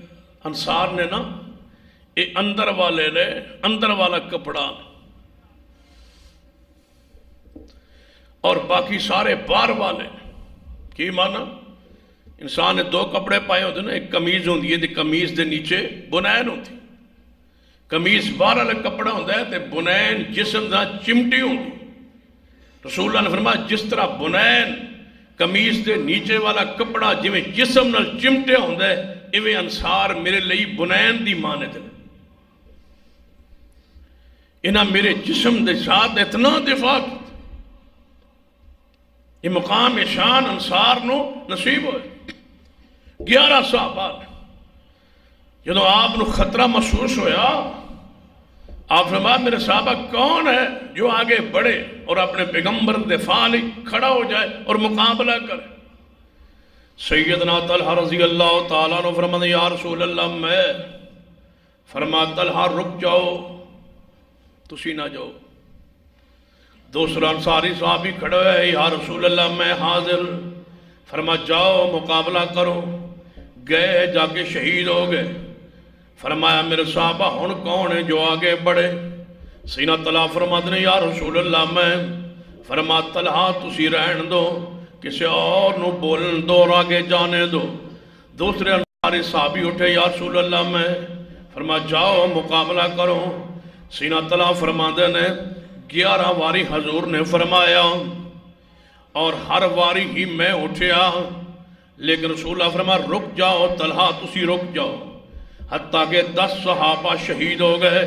انصار نے نا یہ اندر والے نے اندر والا کپڑا اور باقی سارے باہر والے. کی مانا؟ انسان نے 2 کپڑے پائے ہوتے نا، ایک کمیز ہوندی ہے، کمیز دے نیچے بنین ہوتی، کمیز باہر والا کپڑا ہوتا ہے تے بنین جسم دا چمٹی ہوندی. رسول اللہ نے فرمایا جس طرح بنین کمیز دے نیچے والا کپڑا جویں جسم نال چمٹیا ہوندا ہے، ایویں انصار میرے لئی بنین دی مانند نے. انہاں میرے جسم دے ساتھ اتنا دفاع کیتا. یہ مقام شان انصار نو نصیب ہوئے. 11 صحابہ جدو آپ نو خطرہ محسوس ہویا، آپ فرمایا میرے صحابہ کون ہے جو آگے بڑھے اور اپنے پیغمبر دفاع لئی کھڑا ہو جائے اور مقابلہ کرے. سیدنا طلحہ رضی اللہ تعالیٰ عنہ فرمایا یا رسول اللہ میں. فرمایا طلحہ رک جاؤ، تسی نہ جاؤ. دوسرا انصاری صحابی کھڑے ہوئے یا رسول اللہ میں حاضر. فرمایا جاؤ مقابلہ کرو. گئے جا کے شہید ہو گئے. فرمایا میرے صحابہ ہن کون ہے جو آگے بڑھے؟ سیدنا طلحہ فرماتے ہیں یا رسول اللہ میں. فرمایا طلحہ تسی رہن دو، کسی اور نو بولن دو اور آگے جانے دو. دوسرے انصاری صحابی اٹھے یا رسول اللہ میں. فرمایا جاؤ مقابلہ کرو. سیدنا طلحہ فرماتے ہیں 11 واری حضور نے فرمایا اور ہر واری ہی میں اٹھیا، لیکن رسول اللہ فرمایا رک جاؤ طلحہ تسی رک جاؤ. حتیٰ کہ 10 صحابہ شہید ہو گئے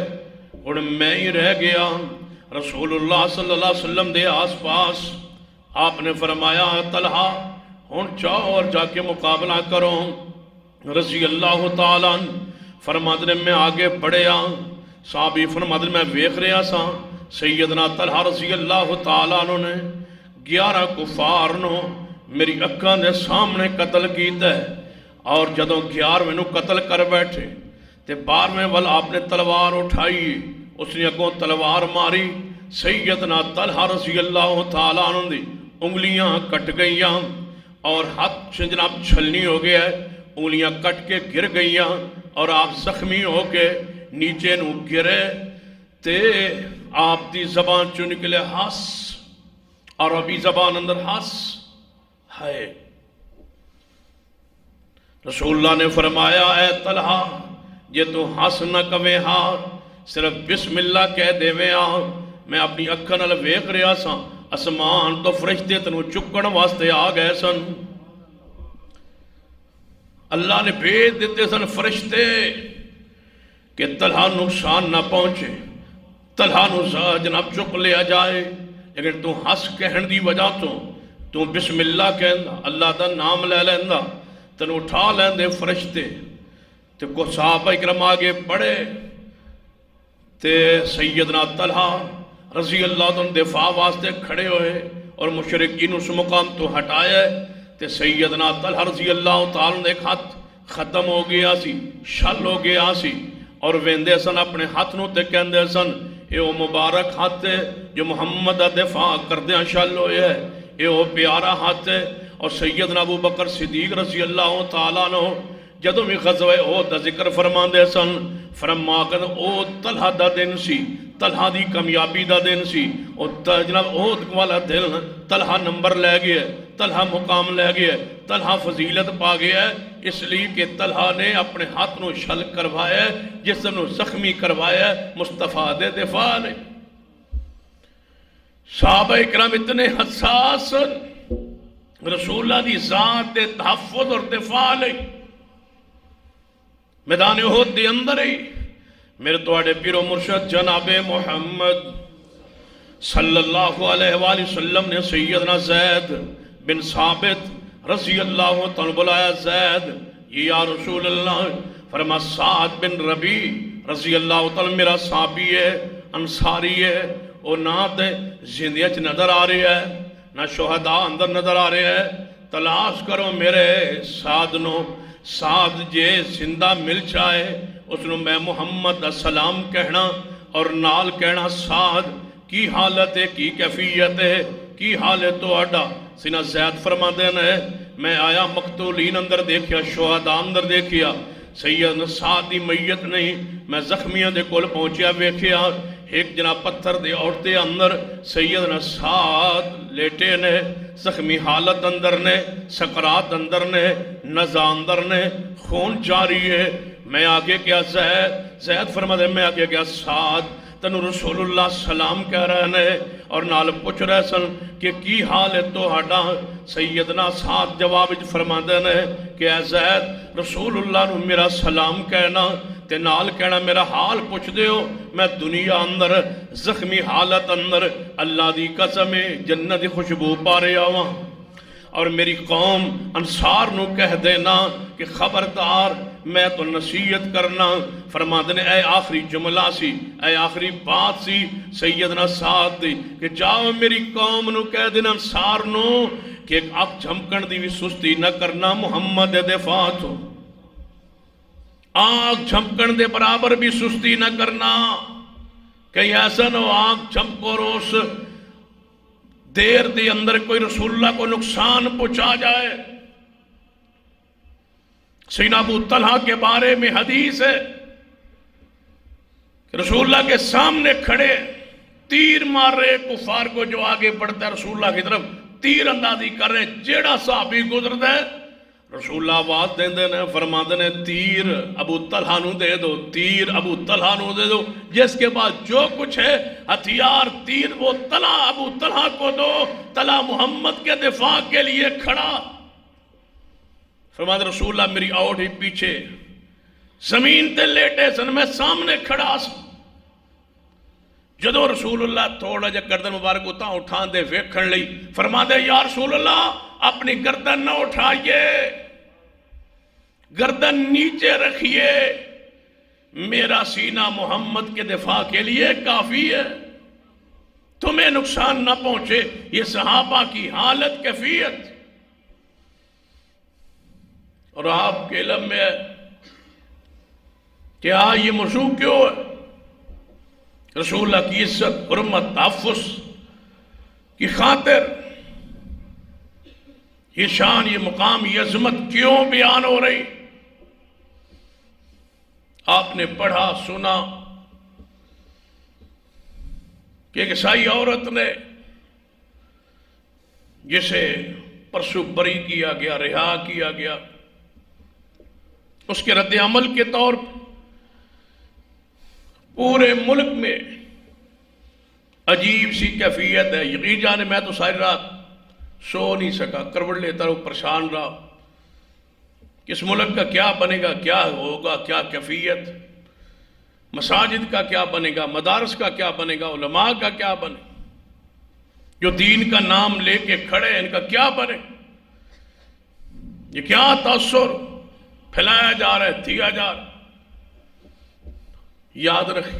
اور میں ہی رہ گیا رسول اللہ صلی اللہ علیہ وسلم دے آس پاس. آپ نے فرمایا طلحہ ہن جاؤ اور جا کے مقابلہ کرو. رضی اللہ تعالیٰ فرماتے ہیں میں آگے بڑھیا. صحابی فرماتے ہیں میں ویکھ رہا سا سیدنا طلحہ رضی اللہ تعالیٰ عنہ نے 11 کفار نو میری اکھاں دے سامنے قتل کیتا ہے. اور جدوں 11ویں نو قتل کر بیٹھے تے 12ویں وال آپ نے تلوار اٹھائی، اس نے اگوں تلوار ماری. سیدنا طلحہ رضی اللہ تعالیٰ عنہ دی انگلیاں کٹ گئیاں اور ہاتھ سے جناب چھلنی ہو گیا ہے، انگلیاں کٹ کے گر گئیاں اور آپ زخمی ہو کے نیچے نو گرے تے آپ دی زبان چو نکلے ہس، عربی زبان اندر ہس ہے۔ رسول اللہ نے فرمایا اے طلحہ جے تو ہس نہ کمیں ہاں، صرف بسم اللہ کہہ دے میں میں اپنی اکھاں نال ویکھ رہا سا، اسمان تو فرشتے تنوں چکن واسطے آ گئے سن۔ اللہ نے بھیج دیتے سن فرشتے کہ طلحہ نقصان نہ پہنچے، طلحہ نو جناب چک لیا جائے، لیکن تو ہس کہن دی وجہ تو بسم اللہ کہندا، اللہ دا نام لے لیندہ، تنو اٹھا لیندے فرشتے۔ تے کو صحابہ اکرام آگے بڑھے تے سیدنا طلحہ رضی اللہ عنہ دفاع واسطے کھڑے ہوئے اور مشرکین اس مقام تو ہٹائے تے سیدنا طلحہ رضی اللہ تعالیٰ نے ایک ہاتھ ختم ہو گیا سی، شل ہو گیا سی، اور ویندے سن اپنے ہاتھ نو تے کہندے سن اے او مبارک ہاتھ ہے جو محمد دفاع کردیاں شل ہوئے ہے، اے او پیارا ہاتھ ہے۔ اور سیدنا ابو بکر صدیق رضی اللہ تعالیٰ عنہ جدوں بھی غزوہ احد دا ذکر فرماندے سن، فرما کر او طلحہ دا دن سی، طلحہ دی کامیابی دا دن سی، او جناب احد والا دن طلحہ نمبر لے گیا، طلحہ مقام لے گیا، طلحہ فضیلت پا گیا ہے، اس لیے کہ طلحہ نے اپنے ہاتھ نو شل کروایا ہے، جسم نو زخمی کروایا ہے مصطفیٰ دے دفاع نے۔ صحابہ اکرام اتنے حساس رسول اللہ دی ذات دے تحفظ اور دفاع لئی میدان احد دے اندر ہی میرے توڑے پیر و مرشد جناب محمد صلی اللہ علیہ وآلہ وسلم نے سیدنا زید بن ثابت رضی اللہ تعالیٰ بلایا، زید یا رسول اللہ، فرما سعد بن ربی رضی اللہ تعالیٰ میرا صحابی ہے، انصاری ہے، وہ نہ تے زندیت نظر آ رہی ہے نہ شہداء اندر نظر آ رہے ہیں، تلاش کرو میرے سعد نو، سعد جے زندہ مل جائے اس نو میں محمد دا سلام کہنا اور نال کہنا سعد کی حالت ہے، کی کیفیت ہے، کی حالت تو آڈا سینہ زید فرما دینا ہے۔ میں آیا مقتولین اندر دیکھیا، شہداء اندر دیکھیا، سیدنا سعد دی میت نہیں، میں زخمیاں دے کول پہنچیا ویکھیا، ایک جناب پتھر دے عورتے اندر سیدنا سعد لیٹے نے، زخمی حالت اندر نے، سکرات اندر نے، نزا اندر نے، خون جاری ہے۔ میں آگے کیا زید فرما دے، میں آگے کیا سعد تنو رسول اللہ سلام کہہ رہے ہیں اور نال پوچھ رہے سن کہ کی حال ہے تو ہٹا۔ سیدنا سعد جواب فرما دینے کہ اے زید رسول اللہ نو میرا سلام کہنا تے نال کہنا میرا حال پوچھ دیو، میں دنیا اندر زخمی حالت اندر اللہ دی قسم جنت خوشبو پا رہے آواں، اور میری قوم انصار نو کہہ دینا کہ خبردار میں تو نصیحت کرنا۔ فرما دینے اے آخری جملہ سی، اے آخری بات سی سیدنا سعد دی کہ جاؤ میری قوم نو کہہ دینا انصار نو کہ ایک آگ جھمکن دی بھی سستی نہ کرنا، محمد دفاع تو آگ جھمکن دے برابر بھی سستی نہ کرنا، کہیں ایسا نہ آگ جھمکو روس دیر دے اندر کوئی رسول اللہ کو نقصان پہنچا جائے۔ سیدنا ابو طلحہ کے بارے میں حدیث ہے کہ رسول اللہ کے سامنے کھڑے تیر مار رہے کفار کو، جو آگے بڑھتا ہے رسول اللہ کی طرف تیر اندازی کر رہے، جیڑا صحابی گزرتا ہے رسول اللہ آواز دیں دینے فرما دینے تیر ابو طلحہ نو دے دو، تیر ابو طلحہ نو دے دو، جس کے بعد جو کچھ ہے ہتھیار تیر وہ طلحہ ابو طلحہ کو دو، طلحہ محمد کے دفاع کے لیے کھڑا۔ فرما دے رسول اللہ میری آؤٹ ہی پیچھے زمین تے لیٹے سن، میں سامنے کھڑا سن، جدو رسول اللہ تھوڑا جا گردن مبارک اٹھان دے ویکھن لئی فرما دے یا رسول اللہ اپنی گردن نہ اٹھائیے، گردن نیچے رکھیے، میرا سینہ محمد کے دفاع کے لیے کافی ہے، تمہیں نقصان نہ پہنچے۔ یہ صحابہ کی حالت کیفیت، اور آپ کے علم میں ہے کہ یہ موضوع کیوں ہے؟ رسول اللہ کی عزت حرمت تحفظ کی خاطر یہ شان یہ مقام یہ عظمت کیوں بیان ہو رہی؟ آپ نے پڑھا سنا کہ ایک عیسائی عورت نے جسے پرسوں بری کیا گیا، رہا کیا گیا، اس کے رد عمل کے طور پر پورے ملک میں عجیب سی کیفیت ہے۔ یقین جانے میں تو ساری رات سو نہیں سکا، کروٹ لیتا رہا، پریشان رہا کہ اس ملک کا کیا بنے گا، کیا ہوگا، کیا کیفیت، مساجد کا کیا بنے گا، مدارس کا کیا بنے گا، علماء کا کیا بنے، جو دین کا نام لے کے کھڑے ہیں ان کا کیا بنے، یہ کیا تاثر پھیلایا جا رہا ہے، دیا جا رہا ہے۔ یاد رکھیں،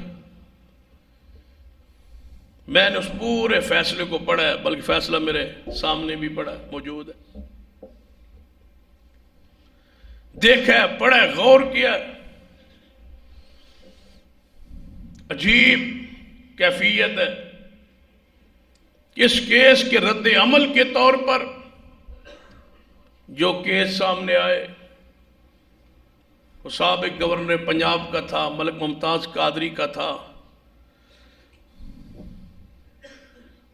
میں نے اس پورے فیصلے کو پڑھا ہے، بلکہ فیصلہ میرے سامنے بھی پڑھا ہے، موجود ہے، دیکھا ہے، پڑھا ہے، غور کیا ہے۔ عجیب کیفیت ہے۔ اس کیس کے رد عمل کے طور پر جو کیس سامنے آئے وہ سابق گورنر پنجاب کا تھا، ملک ممتاز قادری کا تھا۔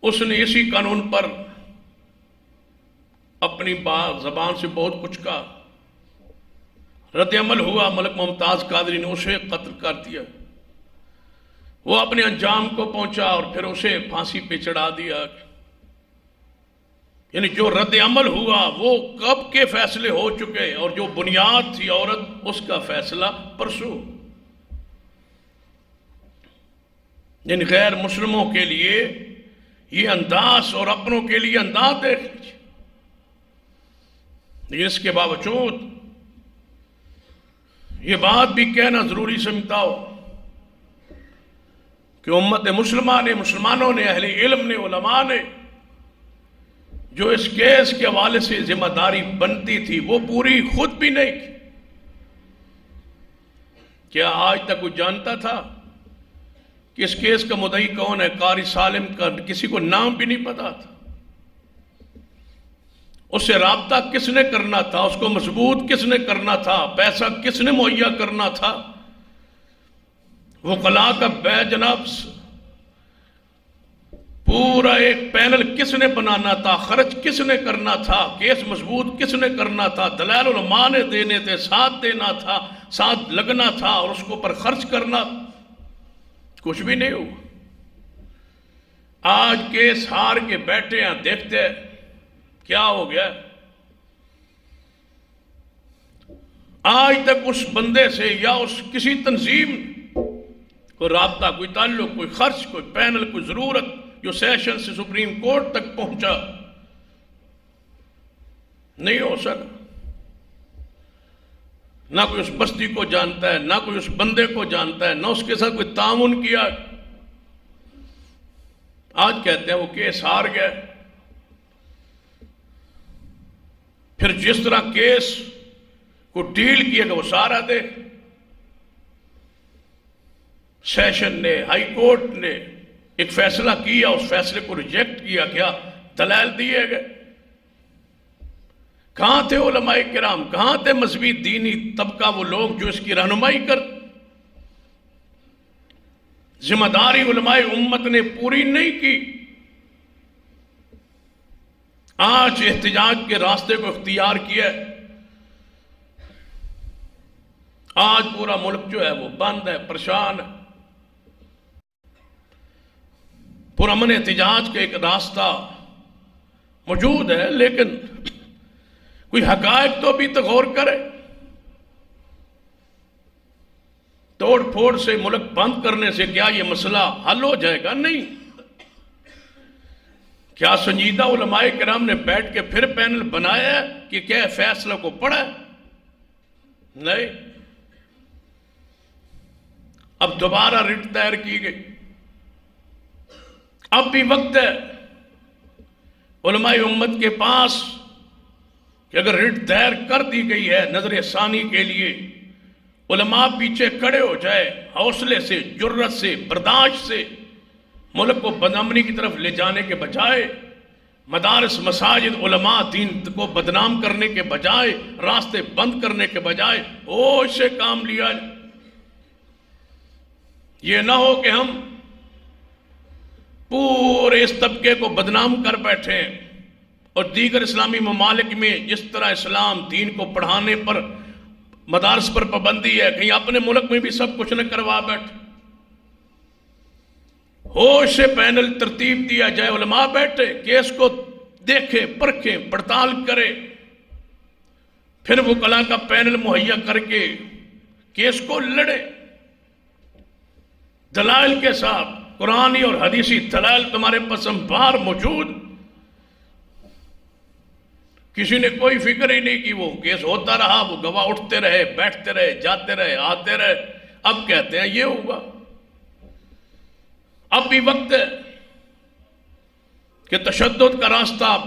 اس نے اسی قانون پر اپنی زبان سے بہت کچھ کہا، رد عمل ہوا، ملک ممتاز قادری نے اسے قتل کر دیا، وہ اپنے انجام کو پہنچا اور پھر اسے پھانسی پہ چڑھا دیا۔ یعنی جو رد عمل ہوا وہ کب کے فیصلے ہو چکے، اور جو بنیاد تھی عورت اس کا فیصلہ پرسوں۔ یعنی غیر مسلموں کے لیے یہ انداز اور اپنوں کے لیے انداز دیکھ لیجیے۔ لیکن اس کے باوجود یہ بات بھی کہنا ضروری سمجھتا ہو کہ امت مسلمہ نے، مسلمانوں نے، اہل علم نے، علماء نے جو اس کیس کے حوالے سے ذمہ داری بنتی تھی وہ پوری خود بھی نہیں کی۔ کیا آج تک کوئی جانتا تھا کہ اس کیس کا مدعی کون ہے؟ قاری سالم کا کسی کو نام بھی نہیں پتا تھا۔ اس سے رابطہ کس نے کرنا تھا، اس کو مضبوط کس نے کرنا تھا، پیسہ کس نے مہیا کرنا تھا، وکلاء کا بے جناب پورا ایک پینل کس نے بنانا تھا، خرچ کس نے کرنا تھا، کیس مضبوط کس نے کرنا تھا، دلائل علماء نے دینے تھے، ساتھ دینا تھا، ساتھ لگنا تھا اور اس کو پر خرچ کرنا، کچھ بھی نہیں ہوا۔ آج کیس ہار کے بیٹھے ہیں، دیکھتے ہیں کیا ہو گیا۔ آج تک اس بندے سے یا اس کسی تنظیم کوئی رابطہ، کوئی تعلق، کوئی خرچ، کوئی پینل، کوئی ضرورت جو سیشن سے سپریم کورٹ تک پہنچا نہیں ہو سکا۔ نہ کوئی اس بستی کو جانتا ہے، نہ کوئی اس بندے کو جانتا ہے، نہ اس کے ساتھ کوئی تعاون کیا۔ آج کہتے ہیں وہ کیس ہار گیا۔ پھر جس طرح کیس کو ڈیل کیا گیا وہ سارا دیکھ، سیشن نے، ہائی کورٹ نے ایک فیصلہ کیا، اس فیصلے کو ریجیکٹ کیا گیا، دلائل دیے گئے۔ کہاں تھے علماء کرام، کہاں تھے مذہبی دینی طبقہ، وہ لوگ جو اس کی رہنمائی کر؟ ذمہ داری علماء امت نے پوری نہیں کی۔ آج احتجاج کے راستے کو اختیار کیا ہے۔ آج پورا ملک جو ہے وہ بند ہے، پریشان ہے۔ پرامن احتجاج کا ایک راستہ موجود ہے، لیکن کوئی حقائق تو بھی غور کرے۔ توڑ پھوڑ سے، ملک بند کرنے سے کیا یہ مسئلہ حل ہو جائے گا؟ نہیں۔ کیا سنجیدہ علماء کرام نے بیٹھ کے پھر پینل بنایا ہے کہ کیا فیصلہ کو پڑھا ہے؟ نہیں۔ اب دوبارہ رٹ دائر کی گئی۔ اب بھی وقت ہے علماء امت کے پاس کہ اگر رٹ دائر کر دی گئی ہے نظر ثانی کے لیے، علماء پیچھے کھڑے ہو جائے، حوصلے سے، جرت سے، برداشت سے، ملک کو بدامنی کی طرف لے جانے کے بجائے، مدارس، مساجد، علماء دین کو بدنام کرنے کے بجائے، راستے بند کرنے کے بجائے ہوش سے کام لیا جائے۔ یہ نہ ہو کہ ہم پورے اس طبقے کو بدنام کر بیٹھے، اور دیگر اسلامی ممالک میں جس طرح اسلام دین کو پڑھانے پر مدارس پر پابندی ہے، کہیں اپنے ملک میں بھی سب کچھ نہ کروا بیٹھے۔ ہوش سے پینل ترتیب دیا جائے، علماء بیٹھے کیس کو دیکھیں، پرکھیں، پڑتال کرے، پھر وکلاء کا پینل مہیا کر کے کیس کو لڑے دلائل کے ساتھ۔ قرآنی اور حدیثی دلائل تمہارے پاس امپار موجود، کسی نے کوئی فکر ہی نہیں کی، وہ کیس ہوتا رہا، وہ گواہ اٹھتے رہے، بیٹھتے رہے، جاتے رہے، آتے رہے۔ اب کہتے ہیں یہ ہوگا۔ اب بھی وقت ہے کہ تشدد کا راستہ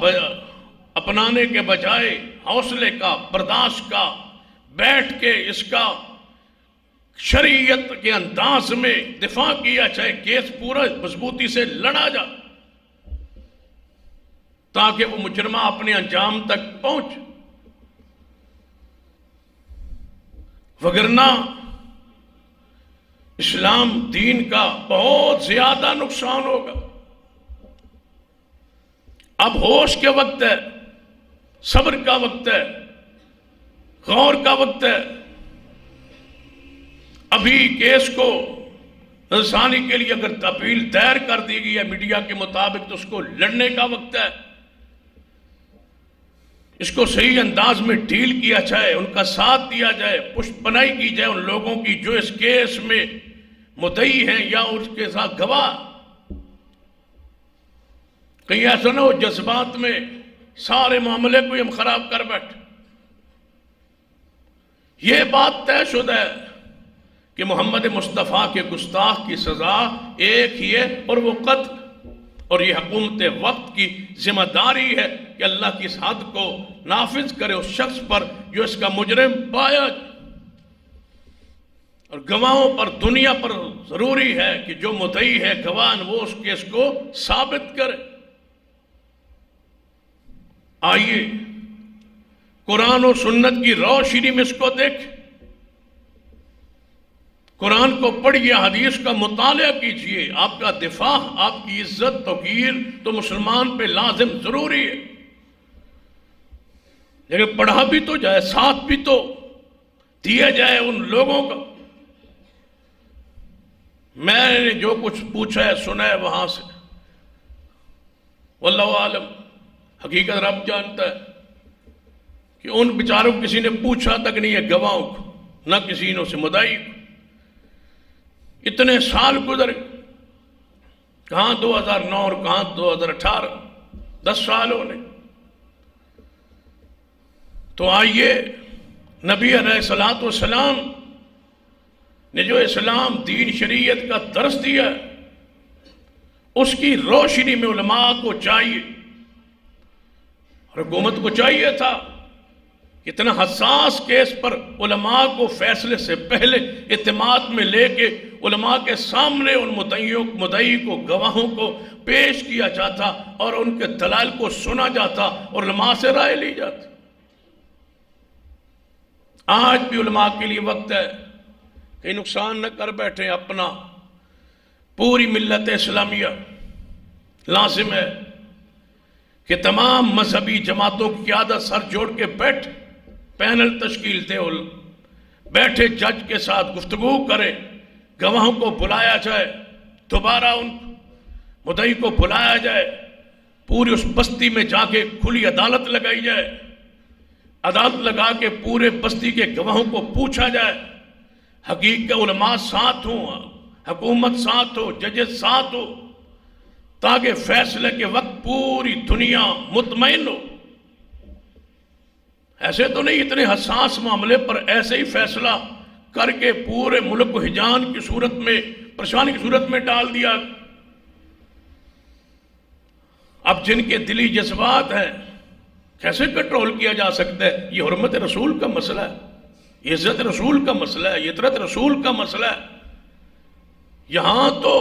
اپنانے کے بجائے حوصلے کا، برداشت کا، بیٹھ کے اس کا شریعت کے انداز میں دفاع کیا جائے، کیس پورا مضبوطی سے لڑا جا تاکہ وہ مجرمہ اپنے انجام تک پہنچ، وگرنہ اسلام دین کا بہت زیادہ نقصان ہوگا۔ اب ہوش کے وقت ہے، صبر کا وقت ہے، غور کا وقت ہے۔ ابھی کیس کو رسانی کے لیے اگر اپیل دائر کر دی گئی ہے میڈیا کے مطابق تو اس کو لڑنے کا وقت ہے، اس کو صحیح انداز میں ڈیل کیا جائے، ان کا ساتھ دیا جائے، پشت پناہی کی جائے ان لوگوں کی جو اس کیس میں مدعی ہیں یا اس کے ساتھ گواہ۔ کہیں ایسا نہ ہو جذبات میں سارے معاملے کو ہم خراب کر بیٹھے۔ یہ بات طے شدہ ہے کہ محمد مصطفیٰ کے گستاخ کی سزا ایک ہی ہے، اور وہ قتل، اور یہ حکومت وقت کی ذمہ داری ہے کہ اللہ کی اس حد کو نافذ کرے اس شخص پر جو اس کا مجرم پایا جائے، اور گواہوں پر، دنیا پر ضروری ہے کہ جو مدعی ہے گواہ وہ اس کیس کو ثابت کرے۔ آئیے قرآن و سنت کی روشنی میں اس کو دیکھیں، قرآن کو پڑھیے، حدیث کا مطالعہ کیجئے۔ آپ کا دفاع، آپ کی عزت توقیر تو مسلمان پہ لازم ضروری ہے، لیکن پڑھا بھی تو جائے، ساتھ بھی تو دیا جائے ان لوگوں کا۔ میں نے جو کچھ پوچھا ہے سنا ہے وہاں سے، واللہ عالم، حقیقت رب جانتا ہے کہ ان بیچاروں کسی نے پوچھا تک نہیں ہے گواہوں کو، نہ کسی نے اسے مدعی کو۔ اتنے سال گزر، کہاں 2009 اور کہاں 2018، 10 سال ہونے۔ تو آئیے نبی علیہ السلام نے جو اسلام دین شریعت کا درس دیا ہے، اس کی روشنی میں علماء کو چاہیے اور حکومت کو چاہیے تھا اتنا حساس کیس پر علماء کو فیصلے سے پہلے اعتماد میں لے کے علماء کے سامنے ان مدعی کو، گواہوں کو پیش کیا جاتا اور ان کے دلائل کو سنا جاتا اور علماء سے رائے لی جاتی۔ آج بھی علماء کے لیے وقت ہے کہ نقصان نہ کر بیٹھیں اپنا۔ پوری ملت اسلامیہ لازم ہے کہ تمام مذہبی جماعتوں کی قیادت سر جوڑ کے بیٹھ، پینل تشکیل دے، بیٹھے جج کے ساتھ گفتگو کرے، گواہوں کو بلایا جائے، دوبارہ ان مدعی کو بلایا جائے، پوری اس بستی میں جا کے کھلی عدالت لگائی جائے، عدالت لگا کے پورے بستی کے گواہوں کو پوچھا جائے، حقیقت علماء ساتھ ہوں، حکومت ساتھ ہو، ججز ساتھ ہو، تاکہ فیصلے کے وقت پوری دنیا مطمئن ہو۔ ایسے تو نہیں اتنے حساس معاملے پر ایسے ہی فیصلہ کر کے پورے ملک کو ہجان کی صورت میں، پریشانی کی صورت میں ڈال دیا۔ اب جن کے دلی جذبات ہیں کیسے کنٹرول کیا جا سکتا ہے؟ یہ حرمت رسول کا مسئلہ ہے، یہ عزت رسول کا مسئلہ ہے، یہ عطرت رسول کا مسئلہ ہے۔ یہاں تو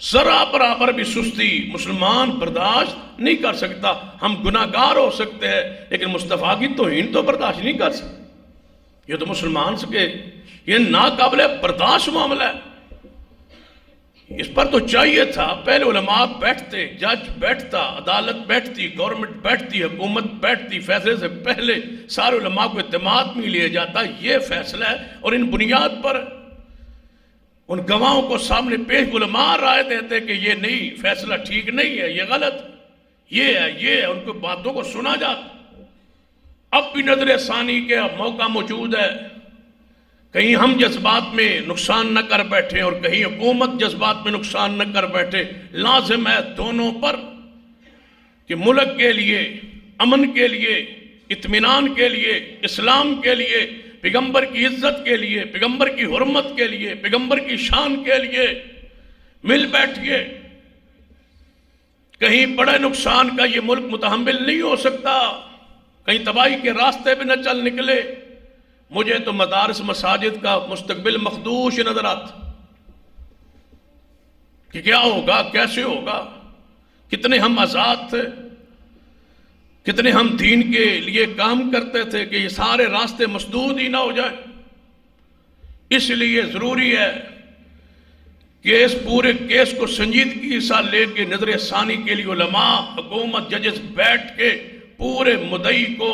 ذرا برابر بھی سستی مسلمان برداشت نہیں کر سکتا۔ ہم گناہگار ہو سکتے ہیں لیکن مصطفیٰ کی توہین تو برداشت نہیں کر سکتے۔ یہ تو مسلمان سے یہ ناقابل برداشت معاملہ ہے۔ اس پر تو چاہیے تھا پہلے علماء بیٹھتے، جج بیٹھتا، عدالت بیٹھتی، گورنمنٹ بیٹھتی، حکومت بیٹھتی، فیصلے سے پہلے سارے علماء کو اعتماد میں لیا جاتا یہ فیصلہ ہے، اور ان بنیاد پر ان گواہوں کو سامنے پیش علماء رائے دیتے کہ یہ نہیں، فیصلہ ٹھیک نہیں ہے، یہ غلط، یہ ہے، ان کو باتوں کو سنا جاتا۔ اب بھی نظر ثانی کے موقع موجود ہے، کہیں ہم جذبات میں نقصان نہ کر بیٹھے اور کہیں حکومت جذبات میں نقصان نہ کر بیٹھے۔ لازم ہے دونوں پر کہ ملک کے لیے، امن کے لیے، اطمینان کے لیے، اسلام کے لیے، پیغمبر کی عزت کے لیے، پیغمبر کی حرمت کے لیے، پیغمبر کی شان کے لیے مل بیٹھیے۔ کہیں بڑے نقصان کا یہ ملک متحمل نہیں ہو سکتا، کہیں تباہی کے راستے پہ نہ چل نکلے۔ مجھے تو مدارس مساجد کا مستقبل مخدوش نظر آتا کہ کیا ہوگا، کیسے ہوگا، کتنے ہم آزاد تھے، کتنے ہم دین کے لیے کام کرتے تھے کہ یہ سارے راستے مسدود ہی نہ ہو جائیں۔ اس لیے ضروری ہے کہ اس پورے کیس کو سنجیدگی کے ساتھ لے کے نظر ثانی کے لیے علماء، حکومت، ججز بیٹھ کے پورے مدعی کو،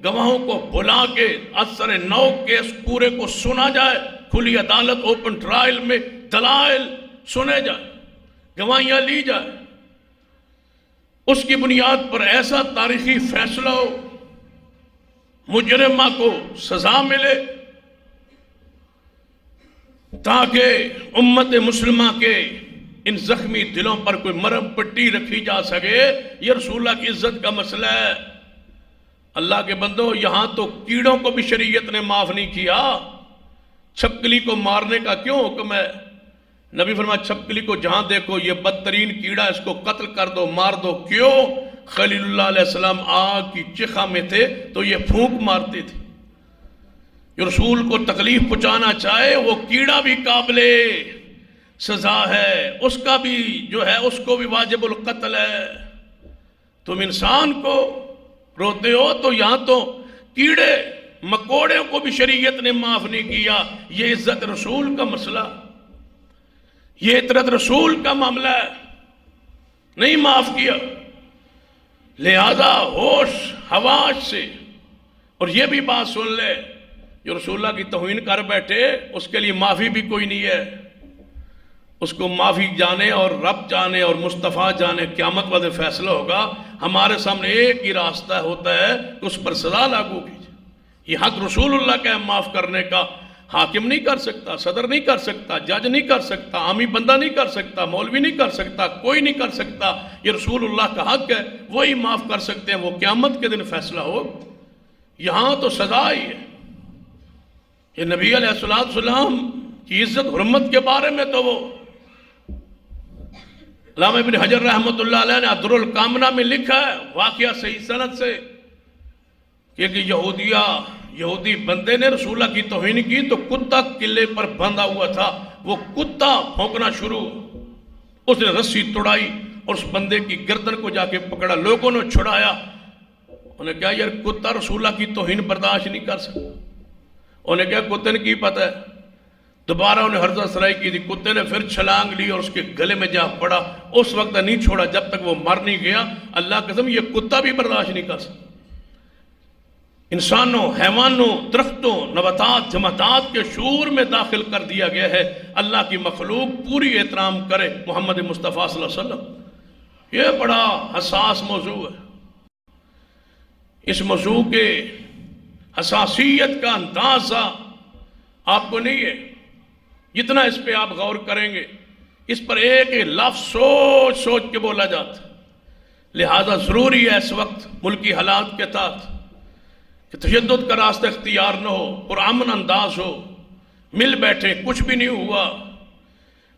گواہوں کو بلا کے اثر نو کیس پورے کو سنا جائے، کھلی عدالت، اوپن ٹرائل میں دلائل سنے جائے، گواہیاں لی جائے، اس کی بنیاد پر ایسا تاریخی فیصلہ ہو، مجرمہ کو سزا ملے، تاکہ امت مسلمہ کے ان زخمی دلوں پر کوئی مرہم پٹی رکھی جا سکے۔ یہ رسول اللہ کی عزت کا مسئلہ ہے۔ اللہ کے بندو، یہاں تو کیڑوں کو بھی شریعت نے معاف نہیں کیا، چھپکلی کو مارنے کا کیوں حکم ہے؟ نبی فرمایا چھپکلی کو جہاں دیکھو یہ بدترین کیڑا، اس کو قتل کر دو، مار دو۔ کیوں؟ خلیل اللہ علیہ السلام آگ کی چخا میں تھے تو یہ پھونک مارتے تھے۔ جو رسول کو تکلیف پہنچانا چاہے وہ کیڑا بھی قابل سزا ہے، اس کا بھی جو ہے اس کو بھی واجب القتل ہے۔ تم انسان کو روتے ہو تو یہاں تو کیڑے مکوڑے کو بھی شریعت نے معاف نہیں کیا۔ یہ عزت رسول کا مسئلہ، یہ اطرت رسول کا معاملہ ہے، نہیں معاف کیا۔ لہذا ہوش حواس سے، اور یہ بھی بات سن لے، جو رسول اللہ کی توہین کر بیٹھے اس کے لیے معافی بھی کوئی نہیں ہے، اس کو معافی جانے اور رب جانے اور مصطفیٰ جانے، قیامت والے فیصلہ ہوگا۔ ہمارے سامنے ایک ہی راستہ ہوتا ہے کہ اس پر سزا لاگو کی جائے۔ یہ حق رسول اللہ کا ہے معاف کرنے کا، حاکم نہیں کر سکتا، صدر نہیں کر سکتا، جج نہیں کر سکتا، عامی بندہ نہیں کر سکتا، مولوی نہیں کر سکتا، کوئی نہیں کر سکتا۔ یہ رسول اللہ کا حق ہے، وہی معاف کر سکتے ہیں، وہ قیامت کے دن فیصلہ ہو۔ یہاں تو سزا ہی ہے۔ یہ نبی علیہ السلام کی عزت حرمت کے بارے میں تو وہ علامہ ابن حجر رحمۃ اللہ علیہ نے عدر الکامنہ میں لکھا ہے واقعہ صحیح سند سے کہ ایک یہودی بندے نے رسول اللہ کی توہین کی تو کتا قلعے پر بندھا ہوا تھا، وہ کتا بھونکنا شروع، اس نے رسی توڑائی اور اس بندے کی گردن کو جا کے پکڑا، لوگوں نے چھڑایا، انہیں کہا یار کتا رسول اللہ کی توہین برداشت نہیں کر سکتا۔ انہیں کہا کتے نے کی پتہ ہے؟ دوبارہ انہیں ہرزہ سرائی کی تھی، کتے نے پھر چھلانگ لی اور اس کے گلے میں جا پڑا، اس وقت نہیں چھوڑا جب تک وہ مر نہیں گیا۔ اللہ قسم یہ کتا بھی برداشت نہیں کر سکتا۔ انسانوں، حیوانوں، درختوں، نباتات، جمادات کے شعور میں داخل کر دیا گیا ہے۔ اللہ کی مخلوق پوری احترام کرے محمد مصطفیٰ صلی اللہ علیہ وسلم۔ یہ بڑا حساس موضوع ہے۔ اس موضوع کے حساسیت کا اندازہ آپ کو نہیں ہے، جتنا اس پہ آپ غور کریں گے، اس پر ایک لفظ سوچ سوچ کے بولا جاتا۔ لہذا ضروری ہے اس وقت ملکی حالات کے تحت کہ تشدد کا راستہ اختیار نہ ہو، پرامن انداز ہو، مل بیٹھے، کچھ بھی نہیں ہوا،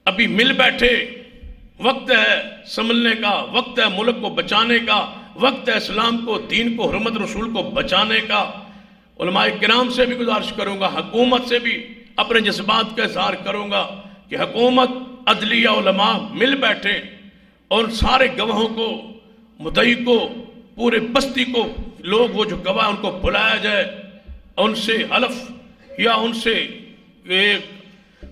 ابھی مل بیٹھے، وقت ہے سنبھلنے کا، وقت ہے ملک کو بچانے کا، وقت ہے اسلام کو، دین کو، حرمت رسول کو بچانے کا۔ علماء کرام سے بھی گزارش کروں گا، حکومت سے بھی اپنے جذبات کا اظہار کروں گا کہ حکومت، عدلیہ، علماء مل بیٹھے اور سارے گواہوں کو، مدعی کو، پورے بستی کو، لوگ وہ جو گواہ ان کو بلایا جائے، ان سے حلف یا ان سے ایک